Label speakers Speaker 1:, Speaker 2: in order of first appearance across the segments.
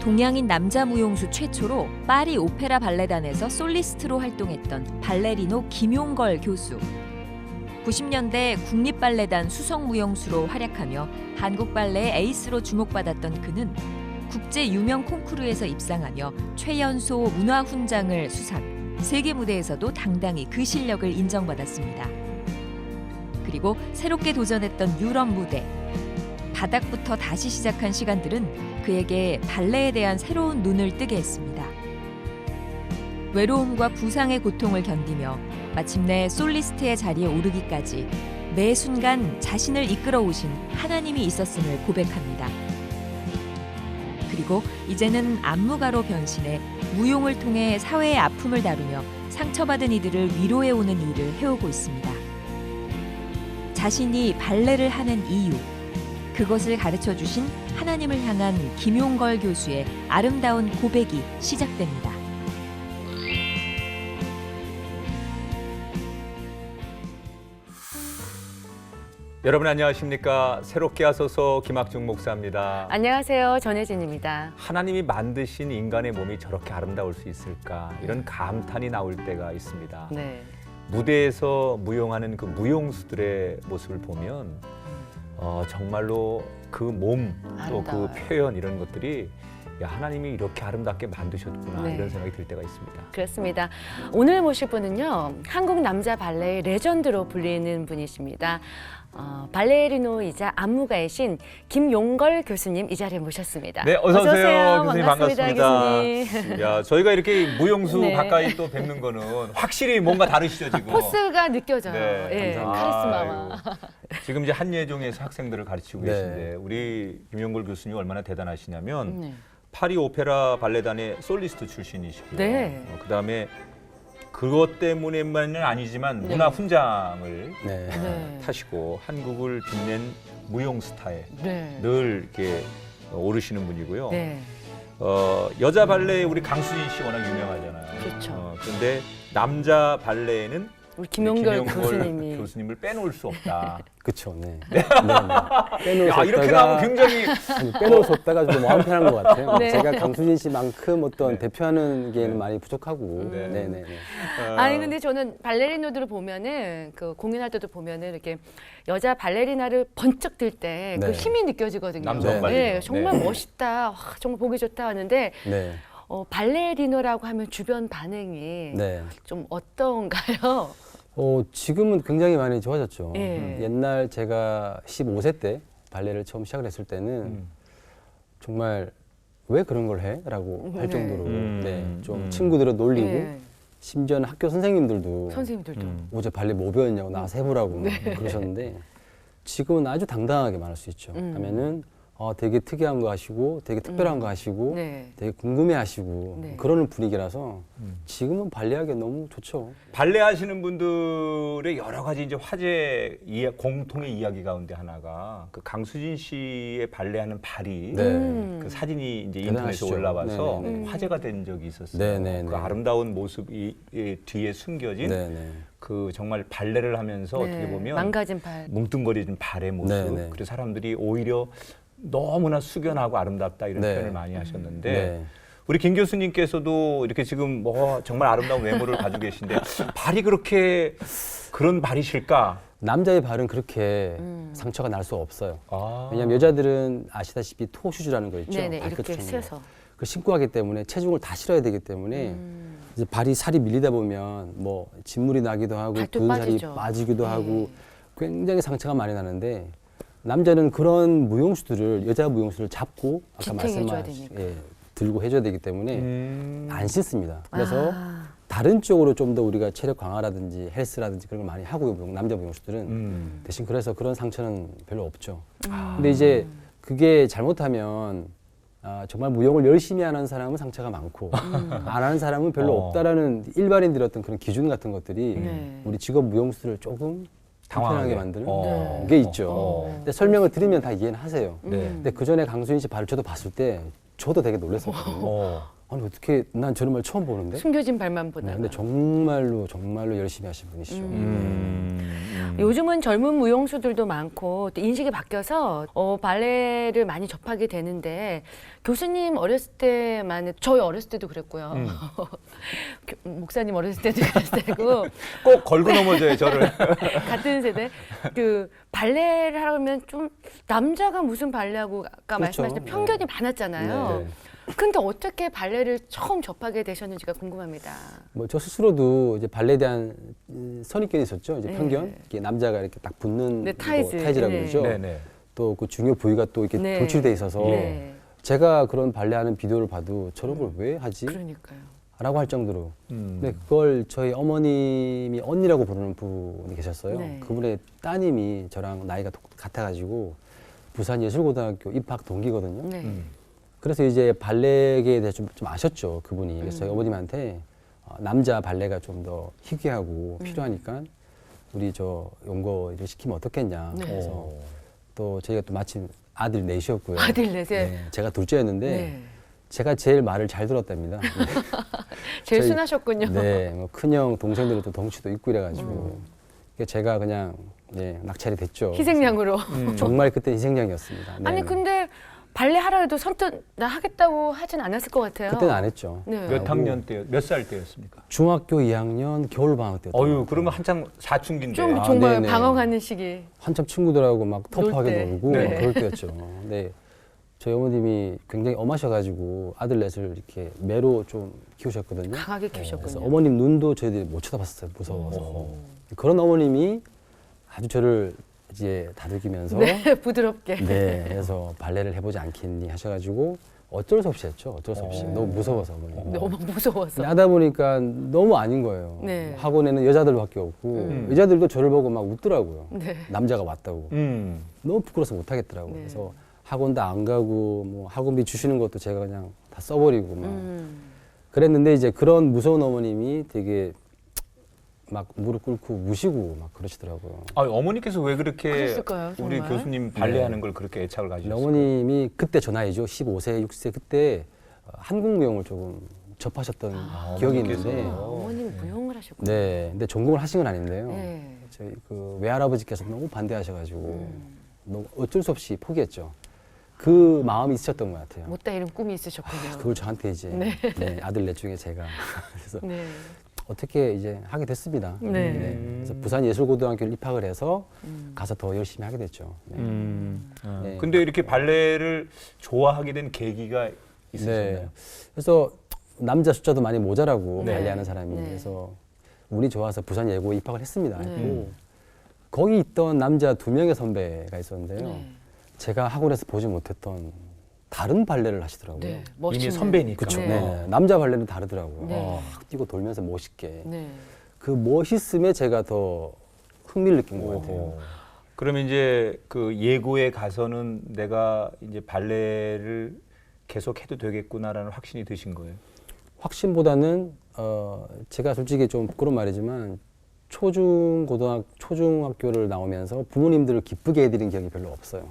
Speaker 1: 동양인 남자 무용수 최초로 파리 오페라 발레단에서 솔리스트로 활동했던 발레리노 김용걸 교수. 90년대 국립발레단 수석무용수로 활약하며 한국 발레의 에이스로 주목받았던 그는 국제 유명 콩쿠르에서 입상하며 최연소 문화훈장을 수상, 세계 무대에서도 당당히 그 실력을 인정받았습니다. 그리고 새롭게 도전했던 유럽 무대. 바닥부터 다시 시작한 시간들은 그에게 발레에 대한 새로운 눈을 뜨게 했습니다. 외로움과 부상의 고통을 견디며 마침내 솔리스트의 자리에 오르기까지 매 순간 자신을 이끌어오신 하나님이 있었음을 고백합니다. 그리고 이제는 안무가로 변신해 무용을 통해 사회의 아픔을 다루며 상처받은 이들을 위로해오는 일을 해오고 있습니다. 자신이 발레를 하는 이유, 그것을 가르쳐 주신 하나님을 향한 김용걸 교수의 아름다운 고백이 시작됩니다.
Speaker 2: 여러분 안녕하십니까? 새롭게 하소서 김학중 목사입니다.
Speaker 3: 안녕하세요. 전혜진입니다.
Speaker 2: 하나님이 만드신 인간의 몸이 저렇게 아름다울 수 있을까? 이런 감탄이 나올 때가 있습니다.
Speaker 3: 네.
Speaker 2: 무대에서 무용하는 그 무용수들의 모습을 보면 정말로 그 몸, 또 그
Speaker 3: 아름다워요.
Speaker 2: 표현 이런 것들이 야, 하나님이 이렇게 아름답게 만드셨구나
Speaker 3: 네.
Speaker 2: 이런 생각이 들 때가 있습니다.
Speaker 3: 그렇습니다. 오늘 모실 분은요, 한국 남자 발레의 레전드로 불리는 분이십니다. 발레리노이자 안무가이신 김용걸 교수님 이 자리에 모셨습니다.
Speaker 2: 네, 어서 오세요. 교수님
Speaker 3: 반갑습니다.
Speaker 2: 반갑습니다.
Speaker 3: 교수님.
Speaker 2: 야, 저희가 이렇게 무용수
Speaker 3: 네.
Speaker 2: 가까이 또 뵙는 거는 확실히 뭔가 다르시죠, 지금.
Speaker 3: 포스가 느껴져요.
Speaker 2: 네,
Speaker 3: 예, 카리스마와.
Speaker 2: 아유, 지금 이제 한예종에서 학생들을 가르치고
Speaker 4: 네.
Speaker 2: 계신데 우리 김용걸 교수님 얼마나 대단하시냐면
Speaker 3: 네.
Speaker 2: 파리 오페라 발레단의 솔리스트 출신이시고요.
Speaker 3: 네.
Speaker 2: 그다음에 그것 때문에만은 아니지만
Speaker 3: 네.
Speaker 2: 문화 훈장을
Speaker 4: 네.
Speaker 3: 네.
Speaker 2: 타시고 한국을 빛낸 무용 스타에
Speaker 3: 네.
Speaker 2: 늘 이렇게 오르시는 분이고요.
Speaker 3: 네.
Speaker 2: 여자 발레 우리 강수진 씨 워낙 유명하잖아요.
Speaker 3: 그렇죠.
Speaker 2: 그런데 남자 발레에는
Speaker 3: 우리 김용걸
Speaker 2: 김용걸
Speaker 3: 교수님이.
Speaker 2: 교수님을 빼놓을 수 없다.
Speaker 4: 그렇죠. 네. 네. 빼놓을
Speaker 2: 야,
Speaker 4: 수
Speaker 2: 이렇게
Speaker 4: 없다가
Speaker 2: 나오면 굉장히
Speaker 4: 아니, 빼놓을 수 없다가 좀 마음 편한 것 같아요.
Speaker 3: 네.
Speaker 4: 제가 강수진 씨만큼 어떤
Speaker 2: 네.
Speaker 4: 대표하는 게
Speaker 2: 네.
Speaker 4: 많이 부족하고.
Speaker 2: 네.
Speaker 4: 네. 네.
Speaker 3: 아니 근데 저는 발레리노들을 보면은 그 공연할 때도 보면은 이렇게 여자 발레리나를 번쩍 들 때 그
Speaker 4: 네.
Speaker 3: 힘이 느껴지거든요.
Speaker 2: 남성
Speaker 4: 네.
Speaker 2: 발레리노.
Speaker 3: 네, 정말
Speaker 2: 네.
Speaker 3: 멋있다. 와, 정말 보기 좋다 하는데
Speaker 4: 네.
Speaker 3: 발레리노라고 하면 주변 반응이
Speaker 4: 네.
Speaker 3: 좀 어떤가요?
Speaker 4: 지금은 굉장히 많이 좋아졌죠.
Speaker 3: 예.
Speaker 4: 옛날 제가 15세 때 발레를 처음 시작을 했을 때는 정말 왜 그런 걸 해? 라고 할
Speaker 3: 네.
Speaker 4: 정도로
Speaker 2: 음.
Speaker 4: 네, 좀 친구들을 놀리고
Speaker 3: 네.
Speaker 4: 심지어는 학교 선생님들도
Speaker 3: 선생님들도
Speaker 4: 어제 발레 뭐 배웠냐고 나와서 해보라고
Speaker 3: 네.
Speaker 4: 그러셨는데 지금은 아주 당당하게 말할 수 있죠. 하면은 되게 특이한 거 하시고 되게 특별한 거 하시고
Speaker 3: 네.
Speaker 4: 되게 궁금해 하시고
Speaker 3: 네.
Speaker 4: 그러는 분위기라서 지금은 발레하기 너무 좋죠.
Speaker 2: 발레 하시는 분들의 여러 가지 이제 화제 공통의 이야기 가운데 하나가 그 강수진 씨의 발레하는 발이
Speaker 4: 네.
Speaker 2: 그 사진이 이제 인터넷에
Speaker 4: 대단하시죠.
Speaker 2: 올라와서
Speaker 4: 네네네.
Speaker 2: 화제가 된 적이 있었어요.
Speaker 4: 네네네.
Speaker 2: 그 아름다운 모습이 이 뒤에 숨겨진
Speaker 4: 네네.
Speaker 2: 그 정말 발레를 하면서
Speaker 3: 네.
Speaker 2: 어떻게 보면
Speaker 3: 망가진 발.
Speaker 2: 뭉뚱거리는 발의 모습.
Speaker 4: 네네.
Speaker 2: 그래서 사람들이 오히려 너무나 숙연하고 아름답다 이런
Speaker 4: 네.
Speaker 2: 표현을 많이 하셨는데
Speaker 4: 네.
Speaker 2: 우리 김 교수님께서도 이렇게 지금 뭐 정말 아름다운 외모를 가지고 계신데 발이 그렇게 그런 발이실까?
Speaker 4: 남자의 발은 그렇게 상처가 날 수 없어요.
Speaker 2: 아.
Speaker 4: 왜냐하면 여자들은 아시다시피 토슈즈라는 거 있죠.
Speaker 3: 네네 이렇게
Speaker 4: 발끝처럼.
Speaker 3: 세서.
Speaker 4: 그 신고 하기 때문에 체중을 다 실어야 되기 때문에 이제 발이 살이 밀리다 보면 뭐 진물이 나기도 하고
Speaker 3: 발도
Speaker 4: 분살이
Speaker 3: 빠지죠.
Speaker 4: 빠지기도
Speaker 3: 네.
Speaker 4: 하고 굉장히 상처가 많이 나는데 남자는 그런 무용수들을 여자 무용수를 잡고 아까
Speaker 3: 지탱해줘야
Speaker 4: 말씀하신
Speaker 3: 되니까.
Speaker 4: 들고 해줘야 되기 때문에 안 씻습니다. 그래서
Speaker 3: 아.
Speaker 4: 다른 쪽으로 좀 더 우리가 체력 강화라든지 헬스라든지 그런 걸 많이 하고요. 남자 무용수들은 대신 그래서 그런 상처는 별로 없죠. 근데 이제 그게 잘못하면 정말 무용을 열심히 하는 사람은 상처가 많고 안 하는 사람은 별로 없다라는 일반인들의 어떤 그런 기준 같은 것들이
Speaker 3: 네.
Speaker 4: 우리 직업 무용수들을 조금 불편하게 만드는
Speaker 3: 네.
Speaker 4: 게 있죠. 근데 설명을 드리면 다 이해는 하세요.
Speaker 2: 네.
Speaker 4: 근데 그 전에 강수인 씨 발을 저도 봤을 때 저도 되게 놀랐었거든요. 아니 어떻게 난 저런 말 처음 보는데.
Speaker 3: 숨겨진 발만 보다가.
Speaker 4: 근데 정말로 열심히 하신 분이시죠.
Speaker 3: 요즘은 젊은 무용수들도 많고 또 인식이 바뀌어서 발레를 많이 접하게 되는데 교수님 어렸을 때만 저희 어렸을 때도 그랬고요. 목사님 어렸을 때도 그랬을 때고
Speaker 2: 꼭 걸고 넘어져요 저를.
Speaker 3: 같은 세대 그 발레를 하려면 좀 남자가 무슨 발레하고 아까
Speaker 4: 그렇죠.
Speaker 3: 말씀하신 편견이
Speaker 4: 네.
Speaker 3: 많았잖아요.
Speaker 4: 네.
Speaker 3: 근데 어떻게 발레를 처음 접하게 되셨는지가 궁금합니다.
Speaker 4: 뭐 저 스스로도 이제 발레에 대한 선입견이 있었죠. 이제
Speaker 3: 네.
Speaker 4: 편견. 이게 남자가 이렇게 딱 붙는
Speaker 3: 네, 타이즈.
Speaker 4: 타이즈라고
Speaker 3: 네.
Speaker 4: 그러죠.
Speaker 2: 네네.
Speaker 4: 또 그 중요 부위가 또 이렇게
Speaker 3: 네.
Speaker 4: 돌출돼 있어서
Speaker 3: 네.
Speaker 4: 제가 그런 발레하는 비디오를 봐도 저런 걸 왜 하지?
Speaker 3: 그러니까요.
Speaker 4: 라고 할 정도로. 근데 그걸 저희 어머님이 언니라고 부르는 분이 계셨어요.
Speaker 3: 네.
Speaker 4: 그분의 따님이 저랑 나이가 같아가지고 부산 예술고등학교 입학 동기거든요.
Speaker 3: 네.
Speaker 4: 그래서 이제 발레계에 대해서 좀 아셨죠, 그분이. 그래서 저희 어머님한테 남자 발레가 좀 더 희귀하고 필요하니까 우리 저 연거를 시키면 어떻겠냐.
Speaker 3: 네.
Speaker 4: 그래서 또 저희가 또 마침 아들 넷이었고요.
Speaker 3: 아들 넷에.
Speaker 4: 네, 제가 둘째였는데
Speaker 3: 네.
Speaker 4: 제가 제일 말을 잘 들었답니다.
Speaker 3: 제일
Speaker 4: 저희-
Speaker 3: 순하셨군요.
Speaker 4: 네, 뭐 큰형 동생들은 또 덩치도 있고 이래가지고 제가 그냥 낙찰이 됐죠.
Speaker 3: 희생양으로.
Speaker 4: 정말 그때 희생양이었습니다. 네,
Speaker 3: 아니
Speaker 4: 네.
Speaker 3: 근데 발레 하라 해도 선뜻 나 하겠다고 하진 않았을 것 같아요.
Speaker 4: 그때는 안 했죠.
Speaker 3: 네.
Speaker 2: 몇 학년 때, 몇 살 때였습니까?
Speaker 4: 중학교 2학년 겨울방학 때였던 것
Speaker 2: 어유
Speaker 4: 같아요.
Speaker 2: 그러면 한창 사춘기인데.
Speaker 3: 좀
Speaker 4: 아,
Speaker 3: 정말
Speaker 4: 네네.
Speaker 3: 방황하는 시기.
Speaker 4: 한참 친구들하고 막
Speaker 3: 놀
Speaker 4: 터프하게
Speaker 3: 때.
Speaker 4: 놀고
Speaker 2: 네.
Speaker 4: 그럴 때였죠. 근데 저희 어머님이 굉장히 엄하셔가지고 아들 넷을 이렇게 매로 좀 키우셨거든요.
Speaker 3: 강하게
Speaker 4: 그래서
Speaker 3: 키우셨군요.
Speaker 4: 어머님 눈도 저희들이 못 쳐다봤었어요. 무서워서. 그런 어머님이 아주 저를 이제 다독이면서
Speaker 3: 네, 부드럽게.
Speaker 4: 네, 그래서 발레를 해보지 않겠니 하셔가지고 어쩔 수 없이 했죠. 어쩔 수 없이. 너무 무서워서 어머님.
Speaker 3: 너무 무서워서.
Speaker 4: 근데 하다 보니까 너무 아닌 거예요.
Speaker 3: 네.
Speaker 4: 학원에는 여자들밖에 없고 여자들도 저를 보고 막 웃더라고요.
Speaker 3: 네.
Speaker 4: 남자가 왔다고. 너무 부끄러워서 못 하겠더라고요.
Speaker 3: 네.
Speaker 4: 그래서 학원도 안 가고 뭐 학원비 주시는 것도 제가 그냥 다 써버리고 막 그랬는데 이제 그런 무서운 어머님이 되게 막 무릎 꿇고 우시고 막 그러시더라고요.
Speaker 2: 아, 어머니께서 왜 그렇게
Speaker 3: 그랬을까요,
Speaker 2: 우리
Speaker 3: 정말?
Speaker 2: 교수님 발레하는 걸 그렇게 애착을 가지셨어요?
Speaker 4: 어머님이 그때 저 나이죠. 15세, 6세 그때 한국 무용을 조금 접하셨던 기억이
Speaker 2: 어머니께서.
Speaker 4: 있는데
Speaker 3: 어머님 무용을 하셨군요.
Speaker 4: 네, 근데 전공을 하신 건 아닌데요.
Speaker 3: 네.
Speaker 4: 저희 그 외할아버지께서 너무 반대하셔가지고 너무 어쩔 수 없이 포기했죠. 그 마음이 있으셨던 것 같아요.
Speaker 3: 못다 이런 꿈이 있으셨군요.
Speaker 4: 그걸 저한테 이제 네, 아들 넷 중에 제가 그래서
Speaker 3: 네.
Speaker 4: 어떻게 이제 하게 됐습니다.
Speaker 3: 네.
Speaker 4: 그래서 부산 예술고등학교를 입학을 해서 가서 더 열심히 하게 됐죠. 네. 네.
Speaker 2: 근데 이렇게 발레를 좋아하게 된 계기가 있으셨나요?
Speaker 4: 네. 그래서 남자 숫자도 많이 모자라고
Speaker 3: 네.
Speaker 4: 발레하는 사람이
Speaker 3: 네.
Speaker 4: 그래서 운이 좋아서 부산 예고에 입학을 했습니다.
Speaker 3: 네.
Speaker 4: 했고 거기 있던 남자 2명의 선배가 있었는데요.
Speaker 3: 네.
Speaker 4: 제가 학원에서 보지 못했던 다른 발레를 하시더라고요.
Speaker 3: 네.
Speaker 2: 이미
Speaker 3: 멋지네.
Speaker 2: 선배니까.
Speaker 4: 그렇죠.
Speaker 3: 네.
Speaker 4: 네. 남자 발레는 다르더라고요.
Speaker 3: 네.
Speaker 4: 막 뛰고 돌면서 멋있게.
Speaker 3: 네.
Speaker 4: 그 멋있음에 제가 더 흥미를 느낀 것 같아요.
Speaker 2: 그러면 이제 그 예고에 가서는 내가 이제 발레를 계속 해도 되겠구나라는 확신이 드신 거예요.
Speaker 4: 확신보다는 제가 솔직히 좀 부끄러운 말이지만 초중학교를 나오면서 부모님들을 기쁘게 해드린 기억이 별로 없어요.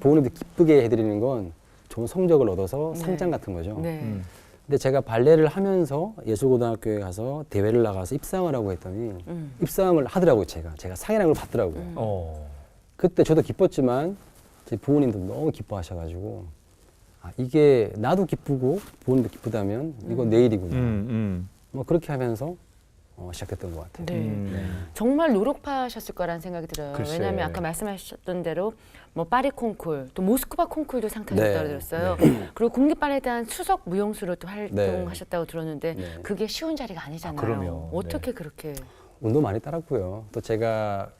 Speaker 4: 부모님들 기쁘게 해드리는 건 좋은 성적을 얻어서
Speaker 3: 네.
Speaker 4: 상장 같은 거죠.
Speaker 3: 네.
Speaker 4: 근데 제가 발레를 하면서 예술고등학교에 가서 대회를 나가서 입상을 하고 했더니 입상을 하더라고요. 제가 상이라는 걸 받더라고요. 그때 저도 기뻤지만 제 부모님도 너무 기뻐하셔가지고 아, 이게 나도 기쁘고 부모님도 기쁘다면 이거 내 일이구나. 뭐 그렇게 하면서 시작됐던 것 같아요.
Speaker 3: 네. 정말 노력하셨을 거라는 생각이 들어요.
Speaker 2: 글쎄.
Speaker 3: 왜냐하면 아까 말씀하셨던 대로 뭐 파리 콩쿨, 또 모스크바 콩쿨도 상타셨다고
Speaker 4: 네.
Speaker 3: 들었어요. 그리고 국립발레단 수석 무용수로 또 활동하셨다고 들었는데
Speaker 4: 네.
Speaker 3: 그게 쉬운 자리가 아니잖아요.
Speaker 2: 그럼요.
Speaker 3: 어떻게 그렇게?
Speaker 4: 운도 많이 따랐고요. 또 제가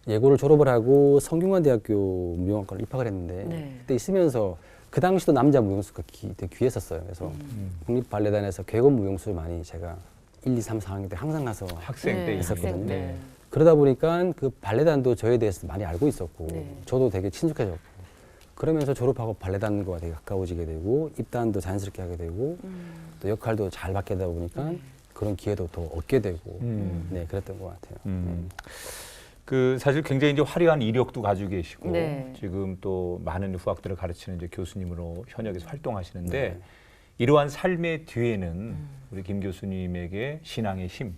Speaker 4: 예고를 졸업을 하고 성균관대학교 무용학과를 입학을 했는데
Speaker 3: 네.
Speaker 4: 그때 있으면서 그 당시도 남자 무용수가 되게 귀했었어요. 그래서 국립발레단에서 객원 무용수를 많이 제가 1, 2, 3, 4학년 때 항상 가서
Speaker 2: 학생 때
Speaker 3: 네,
Speaker 2: 있었거든요.
Speaker 3: 학생 때.
Speaker 4: 그러다 보니까 그 발레단도 저에 대해서 많이 알고 있었고
Speaker 3: 네.
Speaker 4: 저도 되게 친숙해졌고 그러면서 졸업하고 발레단과 되게 가까워지게 되고 입단도 자연스럽게 하게 되고 또 역할도 잘 받게 되다 보니까 그런 기회도 더 얻게 되고 네 그랬던 것 같아요.
Speaker 2: 그 사실 굉장히 이제 화려한 이력도 가지고 계시고
Speaker 3: 네.
Speaker 2: 지금 또 많은 후학들을 가르치는 이제 교수님으로 현역에서 활동하시는데 이러한 삶의 뒤에는 우리 김 교수님에게 신앙의 힘,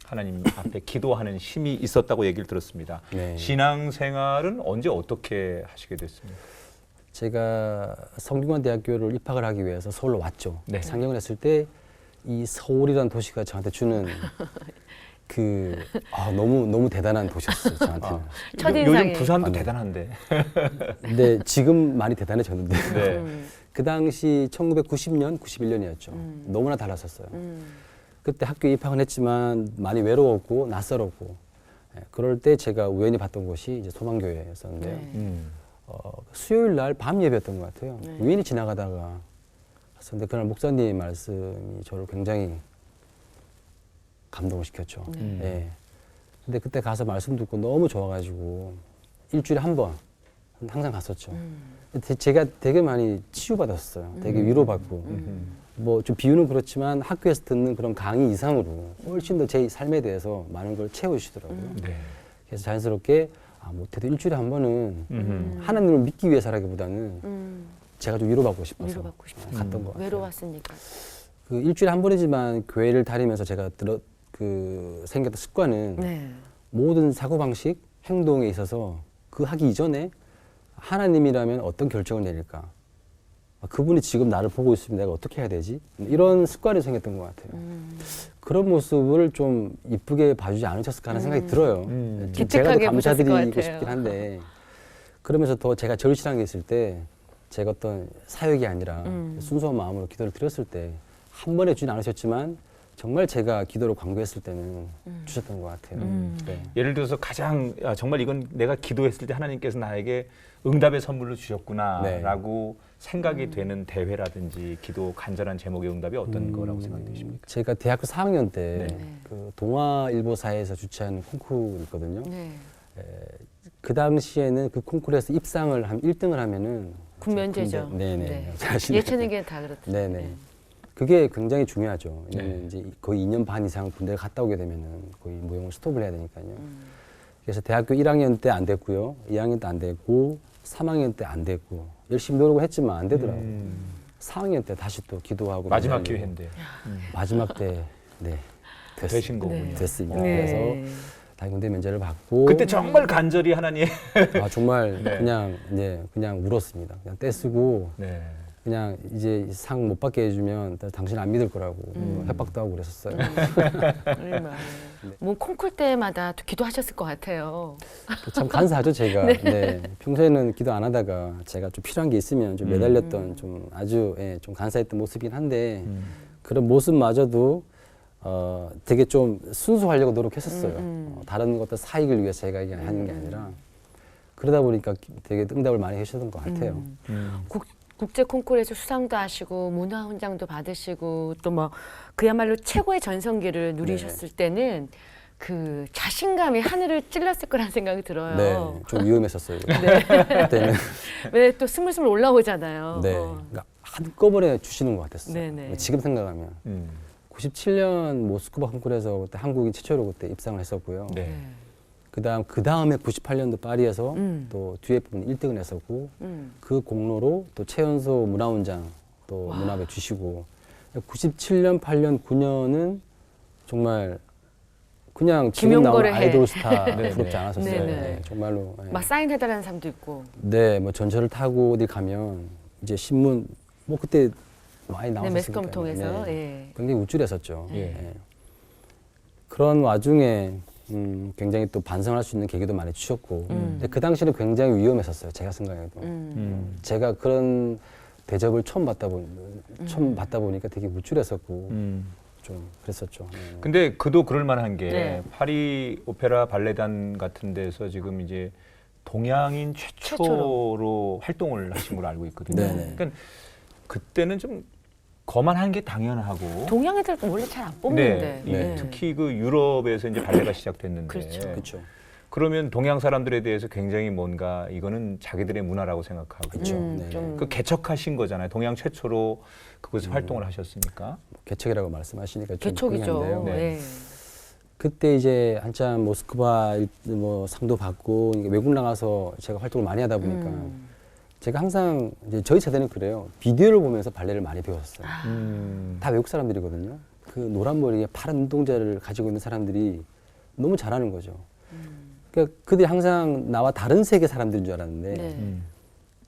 Speaker 2: 하나님 앞에 기도하는 힘이 있었다고 얘기를 들었습니다.
Speaker 4: 네.
Speaker 2: 신앙생활은 언제 어떻게 하시게 됐습니까?
Speaker 4: 제가 성균관대학교를 입학을 하기 위해서 서울로 왔죠.
Speaker 2: 네.
Speaker 4: 상경을 했을 때 이 서울이라는 도시가 저한테 주는 너무 대단한 도시였어요, 저한테는.
Speaker 3: 첫인상이.
Speaker 2: 요즘 부산도
Speaker 4: 네.
Speaker 2: 대단한데.
Speaker 4: 근데 지금 많이 대단해졌는데
Speaker 2: 네.
Speaker 4: 그 당시 1990년, 91년이었죠. 너무나 달랐었어요. 그때 학교 입학은 했지만 많이 외로웠고 낯설었고 그럴 때 제가 우연히 봤던 곳이 이제 소망교회였었는데요.
Speaker 3: 네.
Speaker 4: 수요일 날 밤 예배였던 것 같아요.
Speaker 3: 네.
Speaker 4: 우연히 지나가다가 봤었는데 그날 목사님 말씀이 저를 굉장히 감동을 시켰죠.
Speaker 3: 네.
Speaker 4: 예. 근데 그때 가서 말씀 듣고 너무 좋아가지고 일주일에 한 번 항상 갔었죠. 근데 제가 되게 많이 치유받았어요. 되게 위로받고. 뭐 좀 비유는 그렇지만 학교에서 듣는 그런 강의 이상으로 훨씬 더 제 삶에 대해서 많은 걸 채워주시더라고요.
Speaker 2: 네.
Speaker 4: 그래서 자연스럽게 못해도 일주일에 한 번은 하나님을 믿기 위해서라기보다는 제가 좀 위로받고 싶어서
Speaker 3: 위로받고 싶어서.
Speaker 4: 갔던 것 같아요.
Speaker 3: 외로웠으니까.
Speaker 4: 그 일주일에 한 번이지만 교회를 다니면서 제가 생겼던 습관은
Speaker 3: 네.
Speaker 4: 모든 사고방식, 행동에 있어서 그 하기 이전에 하나님이라면 어떤 결정을 내릴까? 그분이 지금 나를 보고 있으면 내가 어떻게 해야 되지? 이런 습관이 생겼던 것 같아요. 그런 모습을 좀 이쁘게 봐주지 않으셨을까 하는 생각이 들어요. 제가 더
Speaker 3: 기특하게 보셨을 것
Speaker 4: 감사드리고
Speaker 3: 같아요.
Speaker 4: 싶긴 한데 그러면서 더 제가 절실한 게 있을 때 제가 어떤 사역이 아니라 순수한 마음으로 기도를 드렸을 때 한 번에 주진 않으셨지만 정말 제가 기도를 간구했을 때는 주셨던 것 같아요. 네.
Speaker 2: 예를 들어서 가장 정말 이건 내가 기도했을 때 하나님께서 나에게 응답의 선물로 주셨구나라고 생각이 되는 대회라든지 기도 간절한 제목의 응답이 어떤 거라고 생각이 되십니까?
Speaker 4: 제가 대학교 4학년 때
Speaker 2: 네.
Speaker 4: 그 동아일보사에서 주최하는 콩쿠르 있거든요.
Speaker 3: 네.
Speaker 4: 그 당시에는 그 콩쿠르에서 입상을 한 1등을 하면은
Speaker 3: 군면제죠.
Speaker 4: 네네.
Speaker 3: 네.
Speaker 4: 사실
Speaker 3: 예체능계는 다 그렇죠.
Speaker 4: 네네. 그게 굉장히 중요하죠.
Speaker 2: 네.
Speaker 4: 왜냐면 이제 거의 2년 반 이상 군대를 갔다 오게 되면은 거의 무용을 스톱을 해야 되니까요. 그래서 대학교 1학년 때 안 됐고요. 2학년 때 안 됐고 3학년 때 안 됐고 열심히 노력을 했지만 안 되더라고요. 4학년 때 다시 또 기도하고
Speaker 2: 마지막
Speaker 4: 매달리고.
Speaker 2: 기회인데
Speaker 4: 마지막 때 네.
Speaker 2: 되신 거군요.
Speaker 3: 네.
Speaker 4: 됐습니다.
Speaker 3: 네.
Speaker 4: 그래서 다행군대 면제를 받고
Speaker 2: 그때 정말 간절히 하나님.
Speaker 4: 정말
Speaker 2: 네.
Speaker 4: 그냥 울었습니다. 그냥 떼쓰고
Speaker 2: 네.
Speaker 4: 그냥 이제 상 못 받게 해주면 당신 안 믿을 거라고 협박도 하고 그랬었어요.
Speaker 3: 뭐 콩쿨 때마다 또 기도하셨을 것 같아요.
Speaker 4: 참 간사하죠 제가. 네. 평소에는 기도 안 하다가 제가 좀 필요한 게 있으면 좀 매달렸던 좀 아주 좀 간사했던 모습이긴 한데 그런 모습마저도 되게 좀 순수하려고 노력했었어요. 다른 것들 사익을 위해서 제가 하는 게 아니라 그러다 보니까 되게 응답을 많이 해주셨던 것 같아요.
Speaker 3: 국제 콩쿠르에서 수상도 하시고 문화훈장도 받으시고 또 뭐 그야말로 최고의 전성기를 누리셨을 때는 그 자신감이 하늘을 찔렀을 거라는 생각이 들어요.
Speaker 4: 네, 좀 위험했었어요.
Speaker 3: 네.
Speaker 4: 그때는.
Speaker 3: 왜 또 스물스물 올라오잖아요.
Speaker 4: 네, 그러니까 한꺼번에 주시는 것 같았어요.
Speaker 3: 네네.
Speaker 4: 지금 생각하면 97년 모스크바 콩쿠르에서 그때 한국인 최초로 그때 입상을 했었고요.
Speaker 2: 네.
Speaker 4: 그 다음에 98년도 파리에서 또 듀엣 부분 1등을 했었고 그 공로로 또 최연소 문화훈장 또 문화배 주시고 97년, 8년, 9년은 정말 그냥 지금 나온
Speaker 3: 김용걸의 해.
Speaker 4: 아이돌 스타
Speaker 2: 네,
Speaker 4: 부럽지
Speaker 2: 네.
Speaker 4: 않았었어요.
Speaker 3: 네, 네.
Speaker 4: 네, 정말로. 네.
Speaker 3: 막 사인해달라는 사람도 있고.
Speaker 4: 네, 뭐 전철을 타고 어디 가면 이제 신문 뭐 그때 많이
Speaker 3: 네,
Speaker 4: 나왔었으니까
Speaker 3: 매스컴 통해서. 예.
Speaker 4: 굉장히 우쭐했었죠.
Speaker 2: 예.
Speaker 4: 예. 그런 와중에 굉장히 또 반성할 수 있는 계기도 많이 주셨고 근데 그 당시는 굉장히 위험했었어요. 제가 생각해도 제가 그런 대접을 처음 받다 보니까 되게 우쭐했었고 좀 그랬었죠. 네.
Speaker 2: 근데 그도 그럴 만한 게
Speaker 3: 네.
Speaker 2: 파리 오페라 발레단 같은 데서 지금 이제 동양인 최초로 활동을 하신 걸로 알고 있거든요.
Speaker 4: 네네.
Speaker 2: 그러니까 그때는 좀 거만한 게 당연하고
Speaker 3: 동양 애들 원래 잘 안 뽑는데.
Speaker 2: 네. 특히 그 유럽에서 이제 발레가 시작됐는데
Speaker 3: 그렇죠.
Speaker 4: 그렇죠.
Speaker 2: 그러면 동양 사람들에 대해서 굉장히 뭔가 이거는 자기들의 문화라고 생각하고
Speaker 4: 그렇죠. 네.
Speaker 3: 좀
Speaker 2: 그 개척하신 거잖아요. 동양 최초로 그곳에 활동을 하셨으니까.
Speaker 4: 개척이라고 말씀하시니까 좀
Speaker 3: 개척이죠.
Speaker 4: 그런데요.
Speaker 2: 네.
Speaker 3: 네.
Speaker 4: 그때 이제 한참 모스크바 뭐 상도 받고 외국 나가서 제가 활동을 많이 하다 보니까 제가 항상 이제 저희 세대는 그래요. 비디오를 보면서 발레를 많이 배웠어요. 다 외국 사람들이거든요. 그 노란 머리에 파란 눈동자를 가지고 있는 사람들이 너무 잘하는 거죠. 그러니까 그들이 항상 나와 다른 세계 사람들인 줄 알았는데
Speaker 3: 네.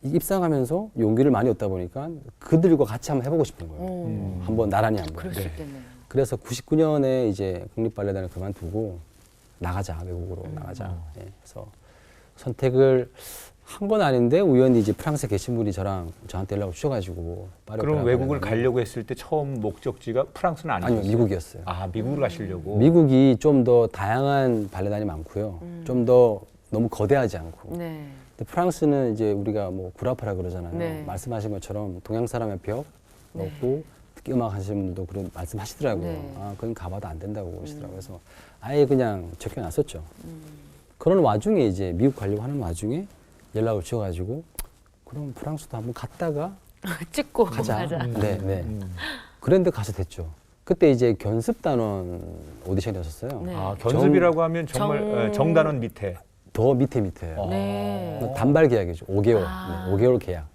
Speaker 4: 입상하면서 용기를 많이 얻다 보니까 그들과 같이 한번 해보고 싶은 거예요. 한번 나란히 한번.
Speaker 3: 그럴 수 있겠네요.
Speaker 4: 그래서 99년에 이제 국립발레단을 그만두고 나가자, 외국으로 나가자. 예, 그래서 선택을 한 건 아닌데 우연히 이제 프랑스에 계신 분이 저한테 연락을 주셔가지고
Speaker 2: 그럼 외국을 가려고 했을 때 처음 목적지가 프랑스는 아니었어요?
Speaker 4: 아니요, 미국이었어요.
Speaker 2: 아, 미국으로 가시려고?
Speaker 4: 미국이 좀 더 다양한 발레단이 많고요. 좀 더 너무 거대하지 않고.
Speaker 3: 네.
Speaker 4: 근데 프랑스는 이제 우리가 뭐 구라파라 그러잖아요.
Speaker 3: 네.
Speaker 4: 말씀하신 것처럼 동양 사람의 벽 없고 특히 음악 하시는 분들도 그런 말씀하시더라고요.
Speaker 3: 네.
Speaker 4: 아, 그건 가봐도 안 된다고 그러시더라고요. 그래서 아예 그냥 적혀놨었죠. 그런 와중에 이제 미국 가려고 하는 와중에 연락을 주셔가지고 그럼 프랑스도 한번 갔다가
Speaker 3: 찍고
Speaker 4: 가자.
Speaker 3: 가자.
Speaker 4: 네, 네. 그런데 가서 됐죠. 그때 이제 견습단원 오디션이었었어요.
Speaker 3: 네.
Speaker 2: 아, 견습이라고 하면 정말
Speaker 3: 정-
Speaker 2: 정단원 밑에.
Speaker 4: 더 밑에예요.
Speaker 3: 네.
Speaker 4: 단발 계약이죠. 5개월.
Speaker 3: 아.
Speaker 4: 네, 5개월 계약.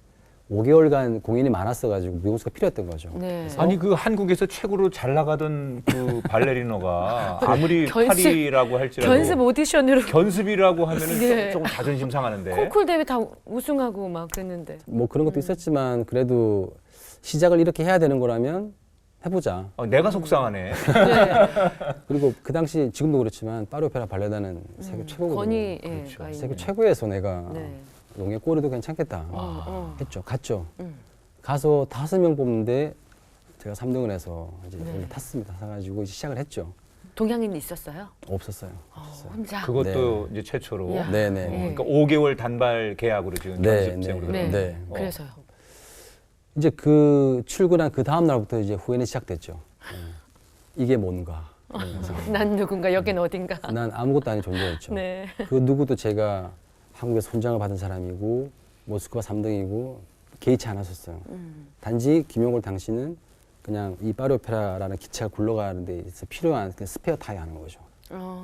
Speaker 4: 5개월간 공연이 많았어가지고 미용수가 필요했던 거죠.
Speaker 3: 네.
Speaker 2: 아니 그 한국에서 최고로 잘 나가던 그 발레리노가 아무리
Speaker 3: 견습-
Speaker 2: 파리라고 할지라도
Speaker 3: 견습 오디션으로
Speaker 2: 견습이라고 하면은
Speaker 3: 네.
Speaker 2: 조금 자존심 상하는데.
Speaker 3: 콘쿨 대회 다 우승하고 막 그랬는데.
Speaker 4: 뭐 그런 것도 있었지만 그래도 시작을 이렇게 해야 되는 거라면 해보자.
Speaker 2: 내가 속상하네.
Speaker 3: 네.
Speaker 4: 그리고 그 당시 지금도 그렇지만 파리오페라 발레단은 세계 최고거든요.
Speaker 3: 건이 예,
Speaker 2: 그렇죠.
Speaker 3: 가
Speaker 4: 세계
Speaker 3: 있는.
Speaker 4: 최고에서 내가
Speaker 3: 네.
Speaker 4: 용의 꼬리도 괜찮겠다
Speaker 3: 어.
Speaker 4: 했죠. 갔죠.
Speaker 3: 음.
Speaker 4: 가서 5명 뽑는데 제가 3등을 해서 이제
Speaker 3: 네.
Speaker 4: 원래 탔습니다. 타가지고 이제 시작을 했죠.
Speaker 3: 동양인 있었어요?
Speaker 4: 없었어요.
Speaker 3: 혼자.
Speaker 2: 그것도 이제 최초로.
Speaker 3: 이야.
Speaker 4: 네네.
Speaker 3: 예.
Speaker 2: 그러니까 5개월 단발 계약으로 지금
Speaker 4: 네,
Speaker 2: 연습생으로.
Speaker 3: 네.
Speaker 4: 네.
Speaker 3: 그래서요.
Speaker 4: 이제 그 출근한 그 다음 날부터 이제 후회는 시작됐죠. 이게 뭔가.
Speaker 3: 난 누군가 여긴 어딘가.
Speaker 4: 난 아무것도 아닌 존재였죠.
Speaker 3: 네.
Speaker 4: 그 누구도 제가 한국에서 손장을 받은 사람이고 모스크바 3등이고 개의치 않았었어요. 단지 김용걸 당신은 그냥 이 파리오페라라는 기차가 굴러가는 데 있어 필요한 그 스페어 타이어 하는 거죠.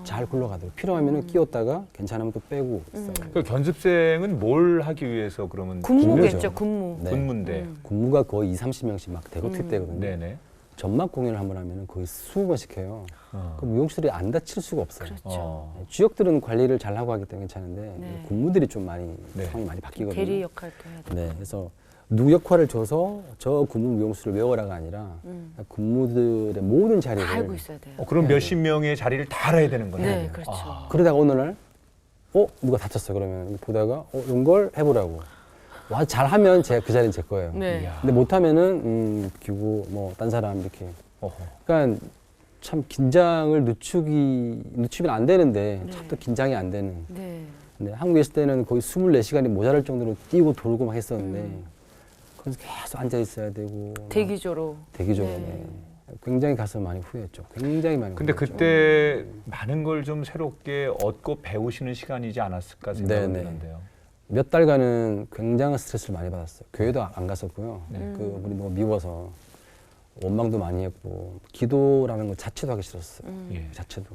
Speaker 4: 잘 굴러가도록 필요하면 끼웠다가 괜찮으면 또 빼고 있어요.
Speaker 2: 그 견습생은 뭘 하기 위해서 그러면
Speaker 3: 군무겠죠,
Speaker 4: 군무죠.
Speaker 3: 군무.
Speaker 4: 네.
Speaker 2: 군무인데.
Speaker 4: 군무가 거의 20~30명씩 막 대거 투입되거든요.
Speaker 2: 네네.
Speaker 4: 전막 공연을 한번 하면 거의 20번씩 해요.
Speaker 2: 어.
Speaker 4: 그럼 무용실이 안 다칠 수가 없어요.
Speaker 3: 그렇죠.
Speaker 2: 어.
Speaker 4: 주역들은 관리를 잘 하고 하기 때문에 괜찮은데
Speaker 3: 네.
Speaker 4: 군무들이 좀 많이
Speaker 2: 네.
Speaker 4: 상황이 많이 바뀌거든요.
Speaker 3: 대리 역할도 해야 돼.
Speaker 4: 네, 그래서 누구 역할을 줘서 저 군무 무용수를 외워라가 아니라 군무들의 모든 자리를
Speaker 3: 다 알고 있어야 돼요.
Speaker 2: 그럼 몇십 명의 자리를 다 알아야 되는 거네요.
Speaker 3: 네, 그렇죠.
Speaker 4: 그러다가 어느 날 누가 다쳤어 그러면 보다가 이런 걸 해보라고 와 잘하면 제가 그 자리는 제 거예요.
Speaker 3: 네.
Speaker 2: 이야.
Speaker 4: 근데 못하면은 기구 뭐 딴 사람 이렇게
Speaker 2: 어허.
Speaker 4: 그러니까 참 긴장을 늦추면 안 되는데 또 긴장이 안 되는.
Speaker 3: 네.
Speaker 4: 근데 한국에 있을 때는 거의 24시간이 모자랄 정도로 뛰고 돌고 막 했었는데 그래서 계속 앉아 있어야 되고 막
Speaker 3: 대기조로.
Speaker 4: 대기조로
Speaker 3: 네.
Speaker 4: 네. 굉장히 가서 많이 후회했죠. 굉장히 많이
Speaker 2: 근데
Speaker 4: 후회했죠.
Speaker 2: 그때 많은 걸 좀 새롭게 얻고 배우시는 시간이지 않았을까 생각이
Speaker 4: 네네.
Speaker 2: 드는데요.
Speaker 4: 몇 달간은 굉장한 스트레스를 많이 받았어요. 교회도 안 갔었고요.
Speaker 2: 네.
Speaker 4: 그 우리 너무 미워서 원망도 많이 했고 기도라는 것 자체도 하기 싫었어요.
Speaker 2: 예.
Speaker 4: 그 자체도.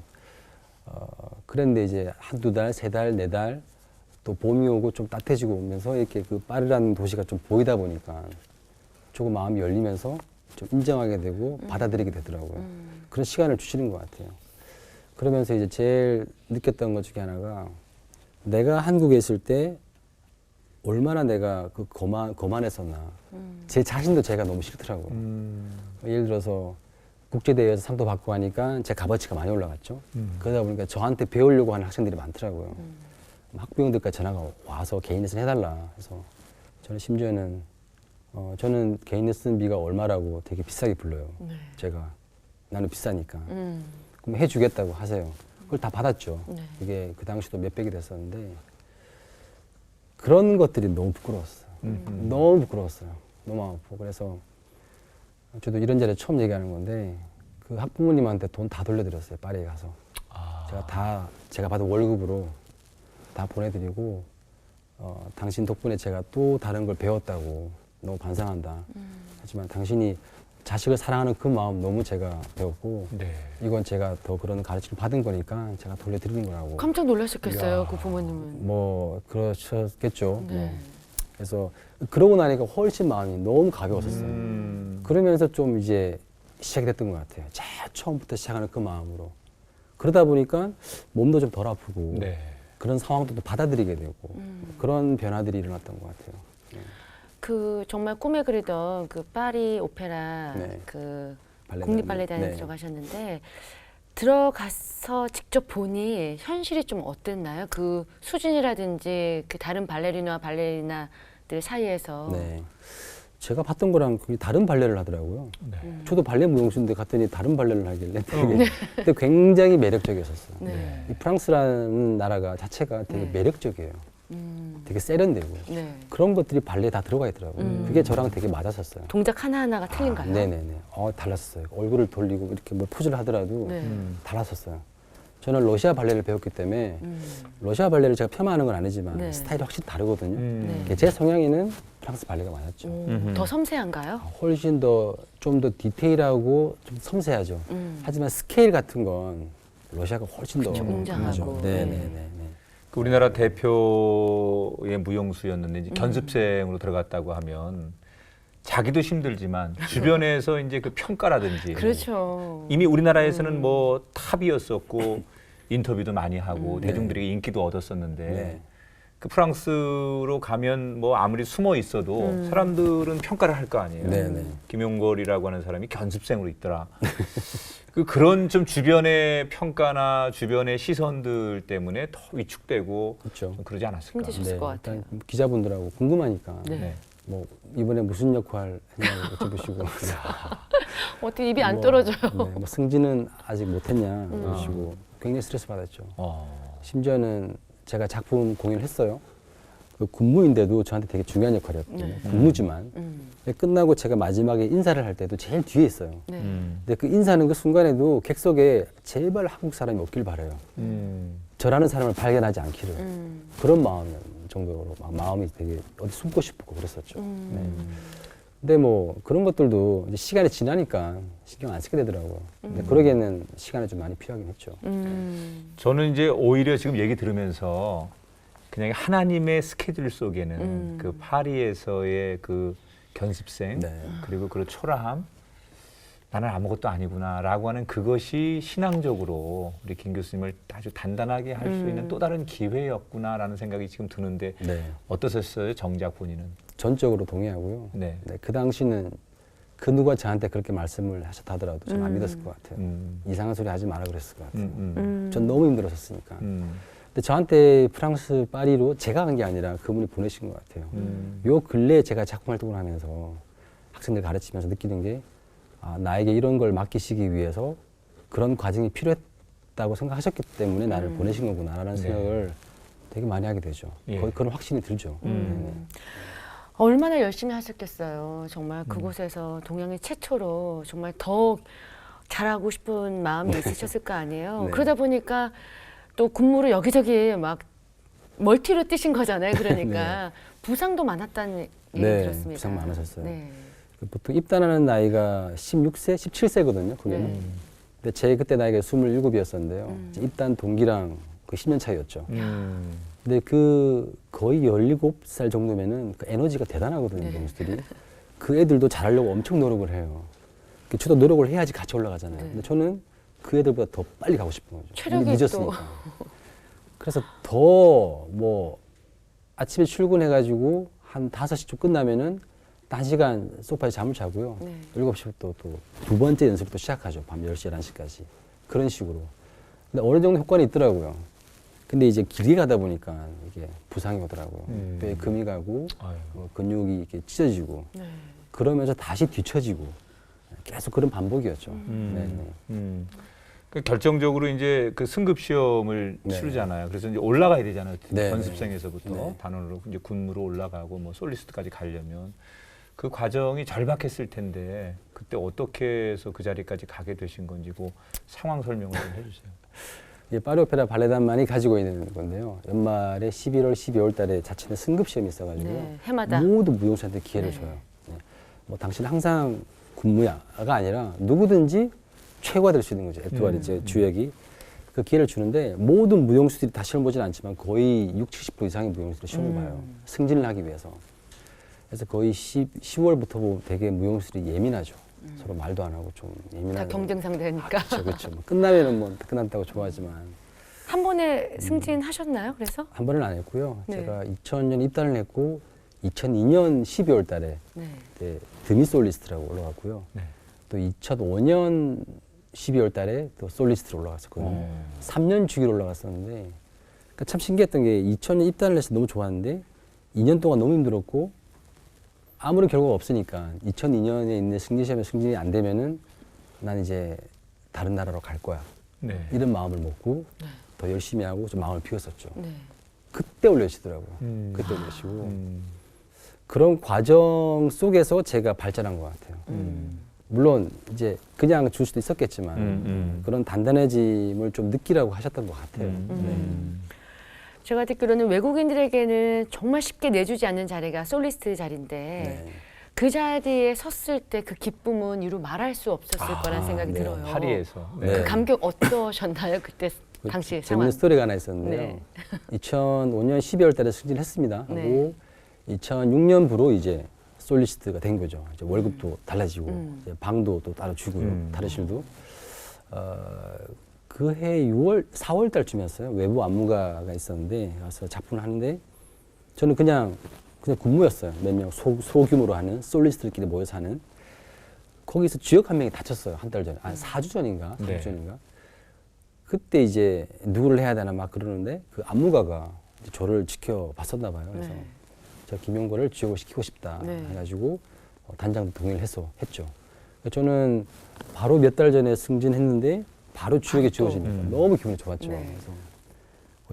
Speaker 4: 그랬는데 이제 한두 달, 세 달, 네 달 또 봄이 오고 좀 따뜻해지고 오면서 이렇게 그 파리라는 도시가 좀 보이다 보니까 조금 마음이 열리면서 좀 인정하게 되고 받아들이게 되더라고요. 그런 시간을 주시는 것 같아요. 그러면서 이제 제일 느꼈던 것 중에 하나가 내가 한국에 있을 때 얼마나 내가 그 거만했었나. 제 자신도 제가 너무 싫더라고요. 예를 들어서 국제대회에서 상도 받고 하니까 제 값어치가 많이 올라갔죠. 그러다 보니까 저한테 배우려고 하는 학생들이 많더라고요. 학부형들까지 전화가 와서 개인 레슨 해달라. 그래서 저는 심지어는 저는 개인 레슨비가 얼마라고 되게 비싸게 불러요.
Speaker 3: 네.
Speaker 4: 제가 나는 비싸니까. 그럼 해주겠다고 하세요. 그걸 다 받았죠.
Speaker 3: 네.
Speaker 4: 이게 그 당시도 몇백이 됐었는데 그런 것들이 너무 부끄러웠어요. 너무 부끄러웠어요. 너무 아프고 그래서 저도 이런 자리에 처음 얘기하는 건데 그 학부모님한테 돈 다 돌려드렸어요. 파리에 가서. 제가 받은 월급으로 다 보내드리고 당신 덕분에 제가 또 다른 걸 배웠다고 너무 반성한다. 하지만 당신이 자식을 사랑하는 그 마음 너무 제가 배웠고
Speaker 2: 네.
Speaker 4: 이건 제가 더 그런 가르침을 받은 거니까 제가 돌려드리는 거라고.
Speaker 3: 깜짝 놀라셨겠어요, 그 부모님은.
Speaker 4: 뭐 그러셨겠죠.
Speaker 3: 네.
Speaker 4: 그래서 그러고 나니까 훨씬 마음이 너무 가벼웠었어요. 그러면서 좀 이제 시작이 됐던 것 같아요. 제일 처음부터 시작하는 그 마음으로. 그러다 보니까 몸도 좀 덜 아프고
Speaker 2: 네.
Speaker 4: 그런 상황도 또 받아들이게 되고 그런 변화들이 일어났던 것 같아요.
Speaker 3: 그 정말 꿈에 그리던 그 파리 오페라
Speaker 4: 네.
Speaker 3: 그
Speaker 4: 발레단.
Speaker 3: 국립발레단에
Speaker 4: 네.
Speaker 3: 들어가셨는데 들어가서 직접 보니 현실이 좀 어땠나요? 그 수준이라든지 그 다른 발레리나와 발레리나들 사이에서.
Speaker 4: 네. 제가 봤던 거랑 거의 다른 발레를 하더라고요.
Speaker 2: 네.
Speaker 4: 저도 발레 무용수인데 갔더니 다른 발레를 하길래 되게 굉장히 매력적이었었어요.
Speaker 3: 네.
Speaker 4: 이 프랑스라는 나라가 자체가 되게
Speaker 3: 네.
Speaker 4: 매력적이에요. 되게 세련되고
Speaker 3: 네.
Speaker 4: 그런 것들이 발레에 다 들어가 있더라고요. 그게 저랑 되게 맞았었어요.
Speaker 3: 동작 하나하나가 틀린가요?
Speaker 4: 네네네. 달랐었어요. 얼굴을 돌리고 이렇게 뭐 포즈를 하더라도
Speaker 3: 네.
Speaker 4: 달랐었어요. 저는 러시아 발레를 배웠기 때문에 러시아 발레를 제가 폄하하는 건 아니지만
Speaker 3: 네.
Speaker 4: 스타일이 확실히 다르거든요.
Speaker 3: 네.
Speaker 4: 제 성향에는 프랑스 발레가 맞았죠.
Speaker 3: 더 섬세한가요?
Speaker 4: 훨씬 더 좀 더 디테일하고 좀 섬세하죠. 하지만 스케일 같은 건 러시아가 훨씬 더
Speaker 3: 그쵸, 웅장하고.
Speaker 4: 네네네.
Speaker 2: 그 우리나라 대표의 무용수였는데 이제 견습생으로 들어갔다고 하면 자기도 힘들지만 주변에서 이제 그 평가라든지
Speaker 3: 그렇죠.
Speaker 2: 이미 우리나라에서는 뭐 탑이었었고 인터뷰도 많이 하고 대중들에게 인기도 얻었었는데
Speaker 4: 네.
Speaker 2: 그 프랑스로 가면 뭐 아무리 숨어 있어도 사람들은 평가를 할 거 아니에요.
Speaker 4: 네네.
Speaker 2: 김용걸이라고 하는 사람이 견습생으로 있더라. 그런 좀 주변의 평가나 주변의 시선들 때문에 더 위축되고
Speaker 4: 그렇죠.
Speaker 2: 좀 그러지 않았을까.
Speaker 3: 힘드셨을 것 같아요.
Speaker 4: 일단 기자분들하고 궁금하니까
Speaker 3: 네.
Speaker 2: 네.
Speaker 4: 뭐 이번에 무슨 역할 했냐고 여쭤보시고
Speaker 3: 어떻게 입이 안
Speaker 4: 뭐,
Speaker 3: 떨어져요?
Speaker 4: 네, 뭐 승진은 아직 못했냐 그러시고 굉장히 스트레스 받았죠. 심지어는 제가 작품 공연을 했어요. 그 군무인데도 저한테 되게 중요한 역할이었거든요.
Speaker 3: 네.
Speaker 4: 군무지만 끝나고 제가 마지막에 인사를 할 때도 제일 뒤에 있어요.
Speaker 3: 네.
Speaker 4: 근데 그 인사하는 그 순간에도 객석에 제발 한국 사람이 없길 바라요. 저라는 사람을 발견하지 않기를. 그런 마음 정도로 마음이 되게 어디 숨고 싶고 그랬었죠. 네. 근데 뭐 그런 것들도 이제 시간이 지나니까 신경 안 쓰게 되더라고요. 근데 그러기에는 시간이 좀 많이 필요하긴 했죠.
Speaker 2: 저는 이제 오히려 지금 얘기 들으면서 그냥 하나님의 스케줄 속에는 그 파리에서의 그 견습생
Speaker 4: 네.
Speaker 2: 그리고 그 초라함 나는 아무것도 아니구나라고 하는 그것이 신앙적으로 우리 김 교수님을 아주 단단하게 할 수 있는 또 다른 기회였구나라는 생각이 지금 드는데
Speaker 4: 네.
Speaker 2: 어떠셨어요? 정작 본인은?
Speaker 4: 전적으로 동의하고요.
Speaker 2: 네.
Speaker 4: 네, 그 당시는 그 누가 저한테 그렇게 말씀을 하셨다 하더라도 좀 안 믿었을 것 같아요. 이상한 소리 하지 마라 그랬을 것 같아요. 전 너무 힘들었었으니까. 근데 저한테 프랑스 파리로 제가 간 게 아니라 그분이 보내신 것 같아요. 요 근래에 제가 작품 활동을 하면서 학생들 가르치면서 느끼는 게 나에게 이런 걸 맡기시기 위해서 그런 과정이 필요했다고 생각하셨기 때문에 나를 보내신 거구나라는
Speaker 2: 네.
Speaker 4: 생각을 되게 많이 하게 되죠.
Speaker 2: 예.
Speaker 4: 거의 그런 확신이 들죠. 네네.
Speaker 3: 얼마나 열심히 하셨겠어요. 정말 그곳에서 동양의 최초로 정말 더 잘하고 싶은 마음이 있으셨을 거 아니에요.
Speaker 4: 네.
Speaker 3: 그러다 보니까 또 군무를 여기저기 막 멀티로 뛰신 거잖아요. 그러니까 부상도 많았다는 얘기
Speaker 4: 네,
Speaker 3: 들었습니다.
Speaker 4: 부상 많으셨어요.
Speaker 3: 네.
Speaker 4: 보통 입단하는 나이가 16세, 17세거든요. 그게는.
Speaker 3: 네.
Speaker 4: 근데 제 그때 나이가 27이었었는데요. 입단 동기랑 그 10년 차이였죠. 근데 그 거의 17살 정도면은 그 에너지가 대단하거든요,
Speaker 3: 네.
Speaker 4: 선수들이. 그 애들도 잘하려고 엄청 노력을 해요. 저도 노력을 해야지 같이 올라가잖아요.
Speaker 3: 네.
Speaker 4: 근데 저는 그 애들보다 더 빨리 가고 싶은 거죠.
Speaker 3: 체력이
Speaker 4: 늦었으니까. 그래서 더 뭐 아침에 출근해가지고 한 5시쯤 끝나면은 1시간 소파에 잠을 자고요.
Speaker 3: 네.
Speaker 4: 7시부터 또 두 번째 연습을 또 시작하죠. 밤 10시, 11시까지. 그런 식으로. 근데 어느 정도 효과는 있더라고요. 근데 이제 길게 가다 보니까 이게 부상이 오더라고요. 뼈에 금이 가고 근육이 이렇게 찢어지고
Speaker 3: 네.
Speaker 4: 그러면서 다시 뒤처지고 계속 그런 반복이었죠. 네네.
Speaker 2: 그 결정적으로 이제 그 승급 시험을
Speaker 4: 네.
Speaker 2: 치르잖아요. 그래서 이제 올라가야 되잖아요.
Speaker 4: 네.
Speaker 2: 연습생에서부터
Speaker 4: 네.
Speaker 2: 단원으로 이제 군무로 올라가고 뭐 솔리스트까지 가려면 그 과정이 절박했을 텐데 그때 어떻게 해서 그 자리까지 가게 되신 건지 그 상황 설명을 좀 해주세요.
Speaker 4: 이게 파리 오페라 발레단만이 가지고 있는 건데요. 연말에 11월, 12월 달에 자체는 승급 시험이 있어가지고요.
Speaker 3: 네. 해마다.
Speaker 4: 모든 무용수한테 기회를
Speaker 3: 네.
Speaker 4: 줘요. 네. 뭐 당신은 항상 군무야가 아니라 누구든지 최고가 될 수 있는 거죠. 에뚜아리 주역이 그 기회를 주는데 모든 무용수들이 다 시험 보지는 않지만 거의 60, 70% 이상의 무용수들이 시험을 봐요. 승진을 하기 위해서. 그래서 거의 10월부터 보면 되게 무용수들이 예민하죠. 서로 말도 안 하고 좀 예민하고.
Speaker 3: 다 경쟁 상대니까.
Speaker 4: 그렇죠, 그렇죠. 뭐 끝나면은 뭐 끝났다고 좋아하지만
Speaker 3: 한 번에 승진하셨나요? 그래서?
Speaker 4: 한 번은 안 했고요.
Speaker 3: 네.
Speaker 4: 제가 2000년 입단을 했고 2002년 12월 달에
Speaker 3: 네.
Speaker 4: 그때 드미솔리스트라고 올라갔고요.
Speaker 2: 네.
Speaker 4: 또 2005년 12월 달에 또 솔리스트로 올라갔었거든요. 3년 주기로 올라갔었는데 그러니까 참 신기했던 게 2000년 입단을 해서 너무 좋았는데 2년 동안 너무 힘들었고 아무런 결과가 없으니까 2002년에 있는 승진시험에 승진이 안 되면은 난 이제 다른 나라로 갈 거야.
Speaker 2: 네.
Speaker 4: 이런 마음을 먹고 더 열심히 하고 좀 마음을 비웠었죠.
Speaker 3: 네.
Speaker 4: 그때 올려주시더라고요. 그때 올려주시고
Speaker 2: 음.
Speaker 4: 그런 과정 속에서 제가 발전한 것 같아요. 물론 이제 그냥 줄 수도 있었겠지만 그런 단단해짐을 좀 느끼라고 하셨던 것 같아요.
Speaker 3: 제가 듣기로는 외국인들에게는 정말 쉽게 내주지 않는 자리가 솔리스트 자리인데
Speaker 4: 네.
Speaker 3: 그 자리에 섰을 때 그 기쁨은 이루 말할 수 없었을 거란 생각이
Speaker 4: 네.
Speaker 3: 들어요.
Speaker 2: 파리에서.
Speaker 4: 네.
Speaker 3: 그 감격 어떠셨나요? 그때
Speaker 4: 그
Speaker 3: 당시
Speaker 4: 재밌는
Speaker 3: 상황.
Speaker 4: 스토리가 하나 있었는데요.
Speaker 3: 네.
Speaker 4: 2005년 12월 달에 승진했습니다.
Speaker 3: 네.
Speaker 4: 하고 2006년부로 이제 솔리스트가 된 거죠. 이제 월급도 달라지고 이제 방도 또 따로 주고요. 탈의실도. 그해 4월 달쯤이었어요. 외부 안무가가 있었는데 가서 작품을 하는데 저는 그냥 군무였어요. 몇 명 소규모로 하는 솔리스트들끼리 모여서 하는. 거기서 주역 한 명이 다쳤어요. 한 달 전에. 4주 전인가? 4주
Speaker 2: 네.
Speaker 4: 전인가? 그때 이제 누구를 해야 되나 막 그러는데 그 안무가가 이제 저를 지켜봤었나 봐요. 그래서
Speaker 3: 네.
Speaker 4: 저 김용걸을 주역을 시키고 싶다
Speaker 3: 네.
Speaker 4: 해가지고 단장도 동의를 했죠. 저는 바로 몇 달 전에 승진했는데 바로 주역에 지워지니까 너무 기분이 좋았죠.
Speaker 3: 네.
Speaker 4: 그래서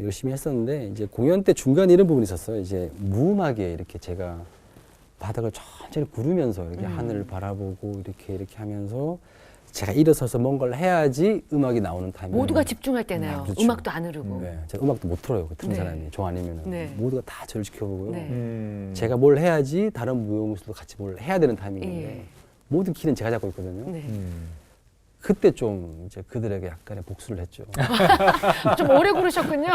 Speaker 4: 열심히 했었는데 이제 공연 때 중간에 이런 부분이 있었어요. 이제 무음하게 이렇게 제가 바닥을 천천히 구르면서 이렇게 하늘을 바라보고 이렇게 하면서 제가 일어서서 뭔가를 해야지 음악이 나오는 타이밍.
Speaker 3: 모두가 집중할 때네요.
Speaker 4: 그렇죠.
Speaker 3: 음악도 안 흐르고.
Speaker 4: 네, 제가 음악도 못 틀어요. 그 틀은
Speaker 3: 네.
Speaker 4: 사람이 저 아니면은
Speaker 3: 네.
Speaker 4: 모두가 다 저를 지켜보고요.
Speaker 3: 네.
Speaker 4: 제가 뭘 해야지 다른 무용수도 같이 뭘 해야 되는 타이밍인데
Speaker 3: 예.
Speaker 4: 모든 키는 제가 잡고 있거든요.
Speaker 3: 네.
Speaker 4: 그때 좀 이제 그들에게 약간의 복수를 했죠.
Speaker 3: 좀 오래 부르셨군요.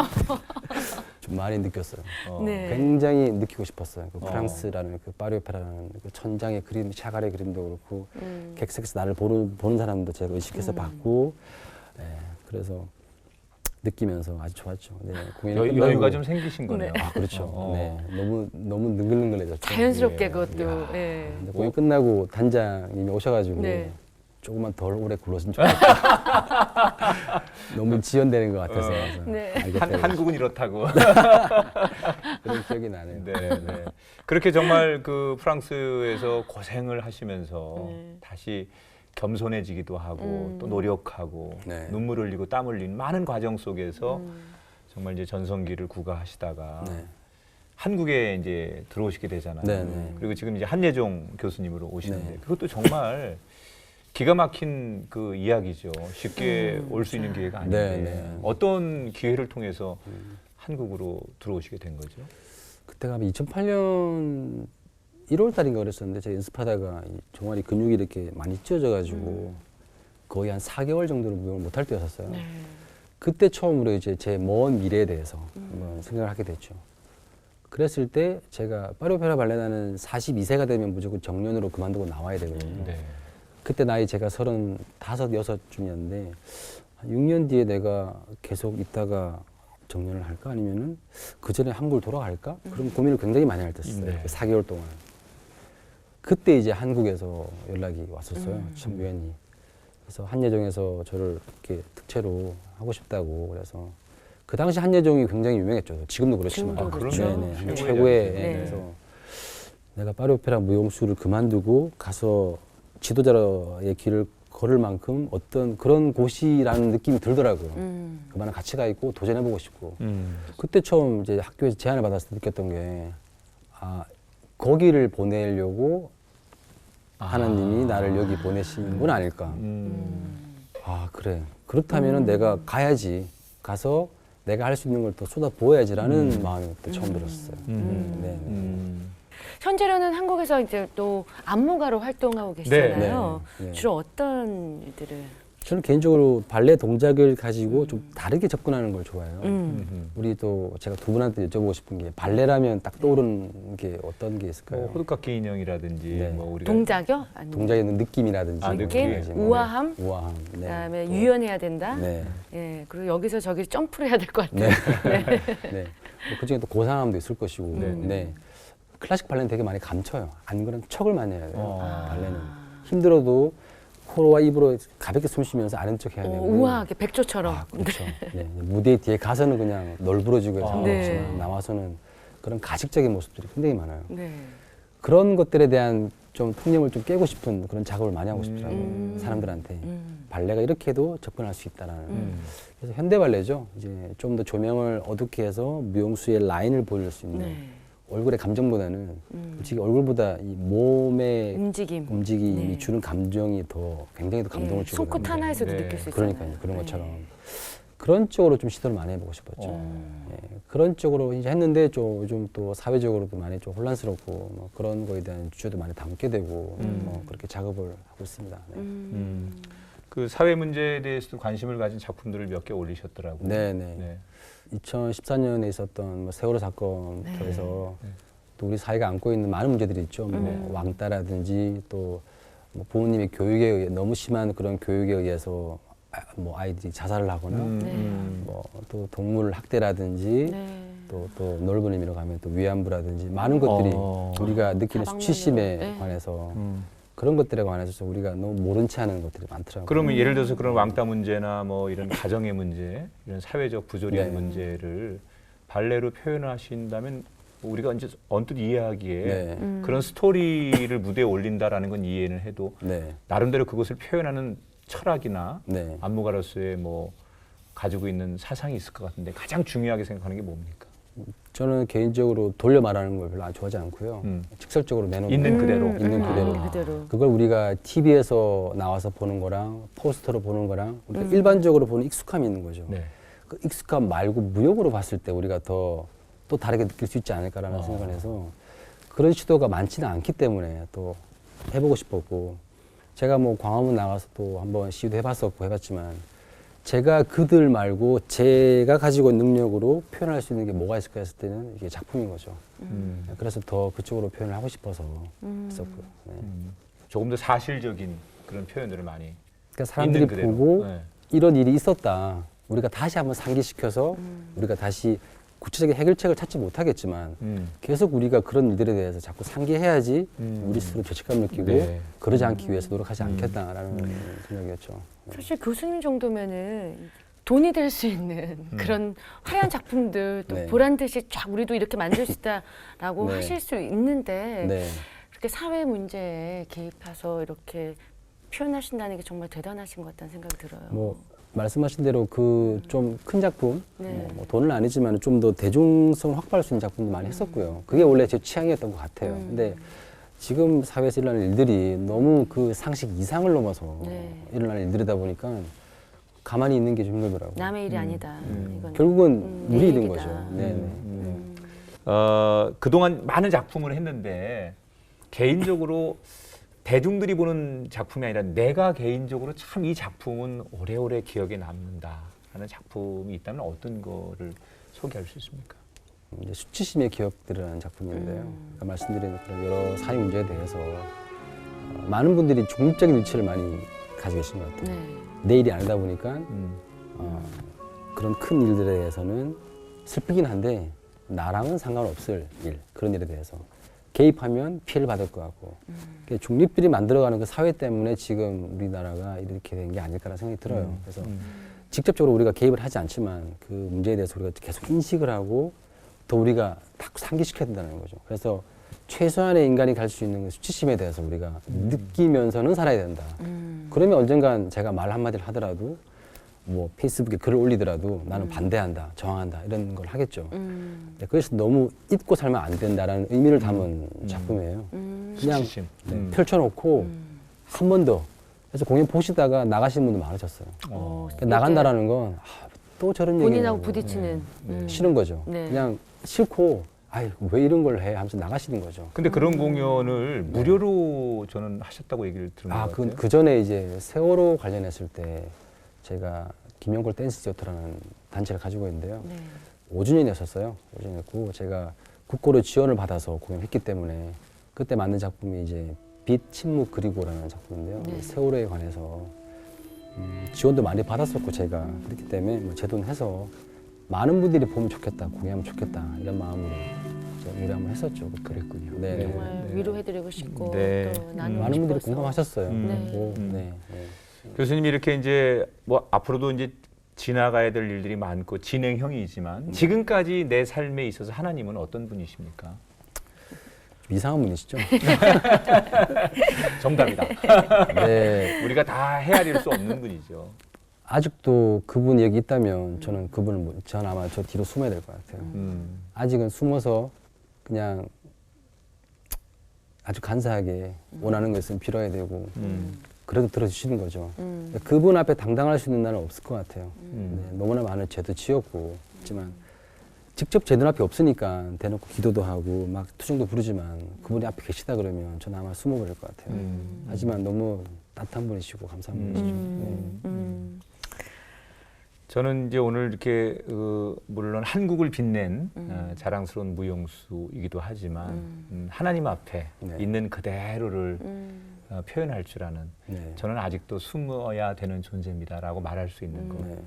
Speaker 4: 좀 많이 느꼈어요.
Speaker 3: 네.
Speaker 4: 굉장히 느끼고 싶었어요. 그 프랑스라는 그 파리 오페라라는 그 천장의 그림, 샤갈의 그림도 그렇고 객석에서 나를 보는 사람도 제가 의식해서 봤고, 그래서 느끼면서 아주 좋았죠. 네, 공연이
Speaker 2: 여유가
Speaker 4: 끝나고-
Speaker 2: 좀 생기신 거네요.
Speaker 3: 네.
Speaker 4: 아 그렇죠. 네, 너무 능글능글해졌죠.
Speaker 3: 자연스럽게
Speaker 2: 예.
Speaker 3: 그것도. 예.
Speaker 4: 근데 공연 끝나고 단장님이 오셔가지고
Speaker 3: 네.
Speaker 4: 조금만 덜 오래 굴렀으면 좋겠다. 너무 지연되는 것 같아서. 그래서
Speaker 3: 네.
Speaker 4: 알겠다고.
Speaker 2: 한국은 이렇다고.
Speaker 4: 그런 기억이 나네요.
Speaker 2: 네, 네. 그렇게 정말 그 프랑스에서 고생을 하시면서
Speaker 3: 네.
Speaker 2: 다시 겸손해지기도 하고 또 노력하고
Speaker 4: 네.
Speaker 2: 눈물 흘리고 땀 흘리는 많은 과정 속에서 정말 이제 전성기를 구가하시다가
Speaker 4: 네.
Speaker 2: 한국에 이제 들어오시게 되잖아요.
Speaker 4: 네, 네.
Speaker 2: 그리고 지금 이제 한예종 교수님으로 오시는데
Speaker 4: 네.
Speaker 2: 그것도 정말 기가 막힌 그 이야기죠. 쉽게 올 수 있는 기회가 아닌데
Speaker 4: 네, 네.
Speaker 2: 어떤 기회를 통해서 한국으로 들어오시게 된 거죠?
Speaker 4: 그때가 2008년 1월 달인가 그랬었는데 제가 연습하다가 이 종아리 근육이 이렇게 많이 찢어져가지고 거의 한 4개월 정도를 무용을 못할 때였었어요.
Speaker 3: 네.
Speaker 4: 그때 처음으로 이제 제 먼 미래에 대해서 한번 생각을 하게 됐죠. 그랬을 때 제가 파리 오페라 발레단은 42세가 되면 무조건 정년으로 그만두고 나와야 되거든요.
Speaker 2: 네.
Speaker 4: 그때 나이 제가 35, 6쯤이었는데 한 6년 뒤에 내가 계속 있다가 정년을 할까 아니면은 그 전에 한국을 돌아갈까? 그런 고민을 굉장히 많이 할 때였어요.
Speaker 2: 네.
Speaker 4: 그 4개월 동안. 그때 이제 한국에서 연락이 왔었어요. 참 우연히. 그래서 한예종에서 저를 이렇게 특채로 하고 싶다고 그래서 그 당시 한예종이 굉장히 유명했죠. 지금도 그렇지만.
Speaker 3: 지금도 그렇죠.
Speaker 4: 네네.
Speaker 3: 네.
Speaker 4: 최고의.
Speaker 3: 네.
Speaker 4: 그래서 내가 파리 오페라 무용수를 그만두고 가서 지도자의 길을 걸을 만큼 어떤 그런 곳이라는 느낌이 들더라고요. 그만한 가치가 있고 도전해보고 싶고. 그때 처음 이제 학교에서 제안을 받았을 때 느꼈던 게, 거기를 보내려고 하나님이 나를 여기 보내신 건 아닐까. 그래. 그렇다면은 내가 가야지. 가서 내가 할 수 있는 걸 또 쏟아 부어야지라는 마음이 그때 처음 들었어요. 네.
Speaker 3: 현재로는 한국에서 이제 또 안무가로 활동하고 계시잖아요.
Speaker 4: 네. 네.
Speaker 3: 주로 어떤 일들을?
Speaker 4: 저는 개인적으로 발레 동작을 가지고 좀 다르게 접근하는 걸 좋아해요. 우리 또 제가 두 분한테 여쭤보고 싶은 게 발레라면 딱 떠오르는 게 어떤 게 있을까요?
Speaker 2: 뭐 호두깎이 인형이라든지
Speaker 4: 네.
Speaker 2: 뭐 우리가
Speaker 3: 동작이요? 아니면
Speaker 4: 동작에 있는 느낌이라든지
Speaker 2: 아,
Speaker 4: 뭐
Speaker 2: 느낌?
Speaker 4: 그런 거지.
Speaker 3: 우아함?
Speaker 4: 우아함. 네.
Speaker 3: 그다음에
Speaker 4: 또,
Speaker 3: 유연해야 된다.
Speaker 4: 네.
Speaker 3: 예, 그리고 여기서 저기 점프를 해야 될 것 같아요.
Speaker 4: 네. 네. 뭐 그중에 또 고상함도 있을 것이고.
Speaker 2: 네.
Speaker 4: 네. 클래식 발레는 되게 많이 감춰요. 안 그러면 척을 많이 해야 돼요.
Speaker 2: 아.
Speaker 4: 발레는. 힘들어도 코와 입으로 가볍게 숨 쉬면서 아는 척 해야 되고.
Speaker 3: 우아하게 백조처럼.
Speaker 4: 아, 그렇죠. 네. 무대 뒤에 가서는 그냥 널브러지고 해서
Speaker 3: 네.
Speaker 4: 상관없지만 나와서는 그런 가식적인 모습들이 굉장히 많아요.
Speaker 3: 네.
Speaker 4: 그런 것들에 대한 좀 통념을 좀 깨고 싶은 그런 작업을 많이 하고 싶더라고요. 사람들한테. 발레가 이렇게 해도 접근할 수 있다라는. 그래서 현대 발레죠. 이제 좀 더 조명을 어둡게 해서 무용수의 라인을 보여줄 수 있는
Speaker 3: 네.
Speaker 4: 얼굴의 감정보다는 솔직히 얼굴보다 이 몸의
Speaker 3: 움직임.
Speaker 4: 움직임이
Speaker 3: 네.
Speaker 4: 주는 감정이 더 굉장히 더 감동을
Speaker 3: 예,
Speaker 4: 주거든요.
Speaker 3: 손끝 하나에서도
Speaker 2: 네.
Speaker 3: 느낄 수 있잖아요.
Speaker 4: 그러니까요. 그런
Speaker 3: 네.
Speaker 4: 것처럼 그런 쪽으로 좀 시도를 많이 해보고 싶었죠. 예, 그런 쪽으로 이제 했는데 좀 요즘 또 사회적으로도 많이 좀 혼란스럽고 뭐 그런 거에 대한 주제도 많이 담게 되고 뭐 그렇게 작업을 하고 있습니다. 네.
Speaker 2: 그 사회 문제에 대해서도 관심을 가진 작품들을 몇 개 올리셨더라고요.
Speaker 4: 네네.
Speaker 2: 네.
Speaker 4: 2014년에 있었던 뭐 세월호 사건부터 해서
Speaker 2: 네.
Speaker 4: 또 우리 사회가 안고 있는 많은 문제들이 있죠. 뭐 왕따라든지 또 뭐 부모님의 교육에 의해 너무 심한 그런 교육에 의해서 뭐 아이들이 자살을 하거나 뭐 또 동물 학대라든지
Speaker 3: 네.
Speaker 4: 또 넓은 의미로 가면 또 위안부라든지 많은 것들이 우리가 느끼는
Speaker 3: 다방면으로.
Speaker 4: 수치심에
Speaker 3: 네.
Speaker 4: 관해서 그런 것들에 관해서 우리가 너무 모른 체 하는 것들이 많더라고요.
Speaker 2: 그러면 예를 들어서 그런 왕따 문제나 뭐 이런 가정의 문제, 이런 사회적 부조리한
Speaker 4: 네.
Speaker 2: 문제를 발레로 표현하신다면 우리가 이제 언뜻 이해하기에
Speaker 4: 네.
Speaker 2: 그런 스토리를 무대에 올린다라는 건 이해는 해도
Speaker 4: 네.
Speaker 2: 나름대로 그것을 표현하는 철학이나
Speaker 4: 네.
Speaker 2: 안무가로서의 뭐 가지고 있는 사상이 있을 것 같은데 가장 중요하게 생각하는 게 뭡니까?
Speaker 4: 저는 개인적으로 돌려 말하는 걸 별로 좋아하지 않고요. 직설적으로 내놓는
Speaker 2: 있는
Speaker 4: 거.
Speaker 2: 그대로.
Speaker 4: 있는 그대로.
Speaker 3: 있는 그대로.
Speaker 4: 그걸 우리가 TV에서 나와서 보는 거랑 포스터로 보는 거랑 우리가 일반적으로 보는 익숙함이 있는 거죠.
Speaker 2: 네.
Speaker 4: 그 익숙함 말고 무역으로 봤을 때 우리가 또 다르게 느낄 수 있지 않을까라는 생각을 해서 그런 시도가 많지는 않기 때문에 또 해보고 싶었고 제가 뭐 광화문 나가서 또 한번 시도해봤었고 해봤지만 제가 그들 말고 제가 가지고 있는 능력으로 표현할 수 있는 게 뭐가 있을까 했을 때는 이게 작품인 거죠. 그래서 더 그쪽으로 표현을 하고 싶어서 했었고요. 네.
Speaker 2: 조금 더 사실적인 그런 표현들을 많이
Speaker 4: 그러니까 사람들이
Speaker 2: 있는 그대로.
Speaker 4: 보고
Speaker 2: 네.
Speaker 4: 이런 일이 있었다. 우리가 다시 한번 상기시켜서 우리가 다시 구체적인 해결책을 찾지 못하겠지만 계속 우리가 그런 일들에 대해서 자꾸 상기해야지 우리 스스로 죄책감 느끼고
Speaker 2: 네.
Speaker 4: 그러지 않기 위해서 노력하지 않겠다라는 생각이었죠.
Speaker 3: 사실 교수님 정도면은 돈이 될 수 있는 그런 화려한 작품들 또
Speaker 4: 네.
Speaker 3: 보란 듯이 쫙 우리도 이렇게 만들 수 있다라고
Speaker 4: 네.
Speaker 3: 하실 수 있는데
Speaker 4: 네.
Speaker 3: 그렇게 사회 문제에 개입해서 이렇게 표현하신다는 게 정말 대단하신 것 같다는 생각이 들어요.
Speaker 4: 뭐 말씀하신 대로 그 좀 큰 작품,
Speaker 3: 네.
Speaker 4: 뭐 돈은 아니지만 좀 더 대중성을 확보할 수 있는 작품도 많이 했었고요. 그게 원래 제 취향이었던 것 같아요. 근데 지금 사회에서 일어나는 일들이 너무 그 상식 이상을 넘어서
Speaker 3: 네.
Speaker 4: 일어나는 일들이다 보니까 가만히 있는 게 좀 힘들더라고요.
Speaker 3: 남의 일이 아니다. 이건
Speaker 4: 결국은
Speaker 3: 내
Speaker 4: 우리 일인
Speaker 3: 얘기다.
Speaker 4: 거죠. 네.
Speaker 2: 그동안 많은 작품을 했는데 개인적으로 대중들이 보는 작품이 아니라 내가 개인적으로 참 이 작품은 오래오래 기억에 남는다 하는 작품이 있다면 어떤 거를 소개할 수 있습니까?
Speaker 4: 이제 수치심의 기억들이라는 작품인데요. 아까 말씀드린 그런 여러 사회 문제에 대해서 많은 분들이 중립적인 위치를 많이 가지고 계신 것 같아요.
Speaker 3: 네.
Speaker 4: 내 일이 아니다 보니까 그런 큰 일들에 대해서는 슬프긴 한데 나랑은 상관없을 일, 그런 일에 대해서 개입하면 피해를 받을 것 같고 중립들이 만들어가는 그 사회 때문에 지금 우리나라가 이렇게 된 게 아닐까라는 생각이 들어요. 그래서 직접적으로 우리가 개입을 하지 않지만 그 문제에 대해서 우리가 계속 인식을 하고 더 우리가 딱 상기시켜야 된다는 거죠. 그래서 최소한의 인간이 갈 수 있는 그 수치심에 대해서 우리가 느끼면서는 살아야 된다. 그러면 언젠간 제가 말 한마디를 하더라도 뭐 페이스북에 글을 올리더라도 나는 반대한다, 저항한다 이런 걸 하겠죠. 그래서 너무 잊고 살면 안 된다라는 의미를 담은 작품이에요. 그냥
Speaker 2: 수치심.
Speaker 4: 펼쳐놓고 한 번 더. 그래서 공연 보시다가 나가시는 분도 많으셨어요. 그러니까 나간다라는 건 또 저런 얘기
Speaker 3: 본인하고 부딪히는
Speaker 4: 싫은 거죠.
Speaker 3: 네.
Speaker 4: 그냥 싫고 아이 왜 이런 걸 해 하면서 나가시는 거죠.
Speaker 2: 근데 그런 공연을 무료로 저는 하셨다고 얘기를 들은 것 같아요.
Speaker 4: 그 전에 이제 세월호 관련했을 때 제가 김영걸 댄스 티어터라는 단체를 가지고 있는데요.
Speaker 3: 네.
Speaker 4: 5주년이었어요. 5주년이었고 제가 국고로 지원을 받아서 공연했기 때문에 그때 만든 작품이 이제 빛, 침묵, 그리고라는 작품인데요.
Speaker 3: 네.
Speaker 4: 세월호에 관해서 지원도 많이 받았었고 제가 그렇기 때문에 뭐 제 돈 해서 많은 분들이 보면 좋겠다, 공연하면 좋겠다 이런 마음으로 노래 한번 했었죠.
Speaker 2: 그랬군요.
Speaker 4: 네.
Speaker 3: 정말
Speaker 2: 네.
Speaker 3: 위로해드리고 싶고
Speaker 2: 네.
Speaker 3: 또 나누고
Speaker 4: 많은 분들이
Speaker 3: 싶어서.
Speaker 4: 공감하셨어요.
Speaker 3: 네.
Speaker 4: 그리고, 네.
Speaker 2: 교수님이 이렇게 이제 뭐 앞으로도 이제 지나가야 될 일들이 많고 진행형이지만 지금까지 내 삶에 있어서 하나님은 어떤 분이십니까?
Speaker 4: 좀 이상한 분이시죠?
Speaker 2: 정답이다.
Speaker 4: 네.
Speaker 2: 우리가 다 헤아릴 수 없는 분이죠.
Speaker 4: 아직도 그분이 여기 있다면 저는 그분을 전 아마 저 뒤로 숨어야 될 것 같아요. 아직은 숨어서 그냥 아주 간사하게 원하는 것은 빌어야 되고 그래도 들어주시는 거죠. 그분 앞에 당당할 수 있는 날은 없을 것 같아요. 네, 너무나 많은 죄도 지었고 있지만 직접 제 눈앞에 없으니까 대놓고 기도도 하고 막 투정도 부르지만 그분이 앞에 계시다 그러면 저는 아마 숨어버릴 것 같아요. 하지만 너무 따뜻한 분이시고 감사한 분이시죠. 네.
Speaker 2: 저는 이제 오늘 이렇게 물론 한국을 빛낸 자랑스러운 무용수이기도 하지만 하나님 앞에
Speaker 4: 네.
Speaker 2: 있는 그대로를 표현할 줄 아는
Speaker 4: 네.
Speaker 2: 저는 아직도 숨어야 되는 존재입니다라고 말할 수 있는 것.
Speaker 4: 네.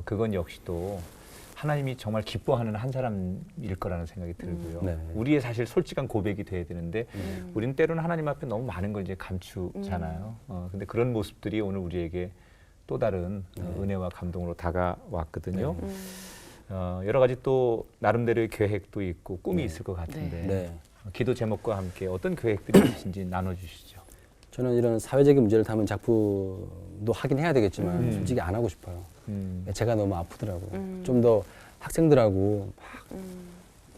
Speaker 2: 그건 역시 또 하나님이 정말 기뻐하는 한 사람일 거라는 생각이 들고요.
Speaker 4: 네.
Speaker 2: 우리의 사실 솔직한 고백이 돼야 되는데 우리는 때로는 하나님 앞에 너무 많은 걸 이제 감추잖아요. 근데 그런 모습들이 오늘 우리에게 또 다른 은혜와 감동으로 다가왔거든요. 여러 가지 또 나름대로의 계획도 있고 꿈이 있을 것 같은데
Speaker 4: 네.
Speaker 2: 기도 제목과 함께 어떤 계획들이 있으신지 나눠주시죠.
Speaker 4: 저는 이런 사회적인 문제를 담은 작품도 하긴 해야 되겠지만 솔직히 안 하고 싶어요. 제가 너무 아프더라고요. 좀 더 학생들하고 막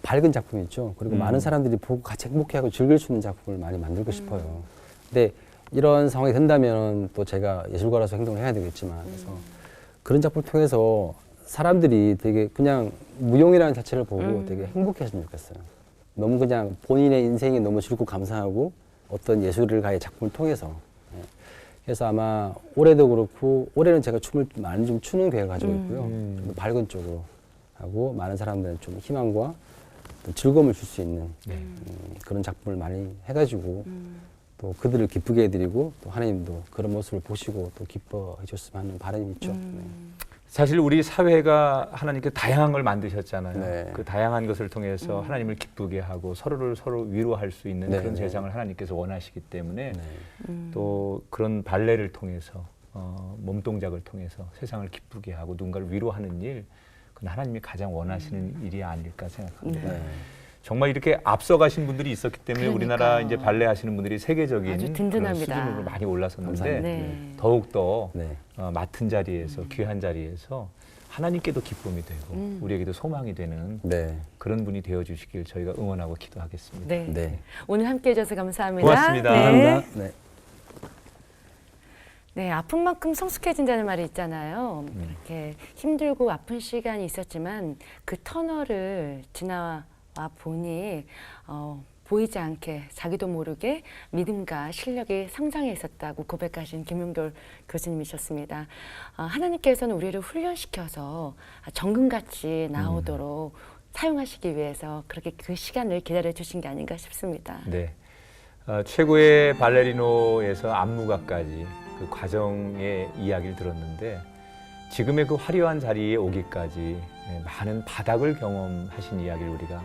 Speaker 4: 밝은 작품 있죠. 그리고 많은 사람들이 보고 같이 행복해하고 즐길 수 있는 작품을 많이 만들고 싶어요. 근데 이런 상황이 된다면 또 제가 예술가로서 행동을 해야 되겠지만 그래서 그런 작품을 통해서 사람들이 되게 그냥 무용이라는 자체를 보고 되게 행복했으면 좋겠어요. 너무 그냥 본인의 인생이 너무 즐겁고 감사하고 어떤 예술가의 작품을 통해서 그래서 아마 올해도 그렇고 올해는 제가 춤을 많이 좀 추는 계획을 가지고 있고요. 좀 밝은 쪽으로 하고 많은 사람들한테 좀 희망과 또 즐거움을 줄 수 있는 그런 작품을 많이 해가지고 또 그들을 기쁘게 해드리고 또 하나님도 그런 모습을 보시고 또 기뻐해 줬으면 하는 바람이 있죠. 네.
Speaker 2: 사실 우리 사회가 하나님께 다양한 걸 만드셨잖아요.
Speaker 4: 네.
Speaker 2: 그 다양한 것을 통해서 하나님을 기쁘게 하고 서로를 서로 위로할 수 있는
Speaker 4: 네,
Speaker 2: 그런
Speaker 4: 네.
Speaker 2: 세상을 하나님께서 원하시기 때문에
Speaker 4: 네.
Speaker 2: 또 그런 발레를 통해서 몸동작을 통해서 세상을 기쁘게 하고 누군가를 위로하는 일, 그건 하나님이 가장 원하시는 일이 아닐까 생각합니다.
Speaker 4: 네.
Speaker 2: 정말 이렇게 앞서가신 분들이 있었기 때문에 우리나라
Speaker 3: 그러니까요.
Speaker 2: 이제 발레 하시는 분들이 세계적인
Speaker 3: 아주
Speaker 2: 그런
Speaker 3: 든든합니다.
Speaker 2: 수준으로 많이 올라섰는데
Speaker 4: 감사합니다.
Speaker 3: 네.
Speaker 2: 더욱더
Speaker 4: 네.
Speaker 2: 맡은 자리에서 귀한 자리에서 하나님께도 기쁨이 되고 우리에게도 소망이 되는
Speaker 4: 네.
Speaker 2: 그런 분이 되어주시길 저희가 응원하고 기도하겠습니다.
Speaker 3: 네.
Speaker 4: 네.
Speaker 3: 오늘 함께 해줘서 감사합니다.
Speaker 2: 고맙습니다.
Speaker 3: 네.
Speaker 4: 감사합니다. 네.
Speaker 3: 네, 아픈 만큼 성숙해진다는 말이 있잖아요. 이렇게 힘들고 아픈 시간이 있었지만 그 터널을 지나와 보니 보이지 않게 자기도 모르게 믿음과 실력이 성장해 있었다고 고백하신 김용돌 교수님이셨습니다. 하나님께서는 우리를 훈련시켜서 정금같이 나오도록 사용하시기 위해서 그렇게 그 시간을 기다려 주신 게 아닌가 싶습니다.
Speaker 2: 네, 최고의 발레리노에서 안무가까지 그 과정의 이야기를 들었는데 지금의 그 화려한 자리에 오기까지 많은 바닥을 경험하신 이야기를 우리가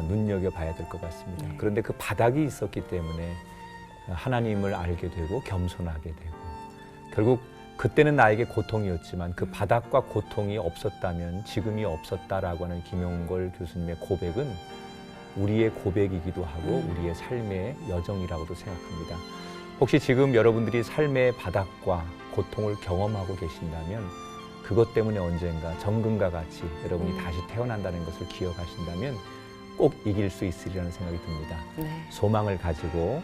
Speaker 2: 눈여겨봐야 될 것 같습니다.
Speaker 3: 네.
Speaker 2: 그런데 그 바닥이 있었기 때문에 하나님을 알게 되고 겸손하게 되고 결국 그때는 나에게 고통이었지만 그 바닥과 고통이 없었다면 지금이 없었다라고 하는 김용걸 교수님의 고백은 우리의 고백이기도 하고 우리의 삶의 여정이라고도 생각합니다. 혹시 지금 여러분들이 삶의 바닥과 고통을 경험하고 계신다면 그것 때문에 언젠가 정금과 같이 여러분이 다시 태어난다는 것을 기억하신다면 꼭 이길 수 있으리라는 생각이 듭니다.
Speaker 3: 네.
Speaker 2: 소망을 가지고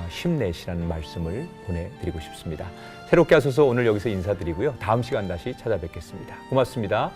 Speaker 2: 힘내시라는 말씀을 보내드리고 싶습니다. 새롭게 하소서 오늘 여기서 인사드리고요. 다음 시간 다시 찾아뵙겠습니다. 고맙습니다.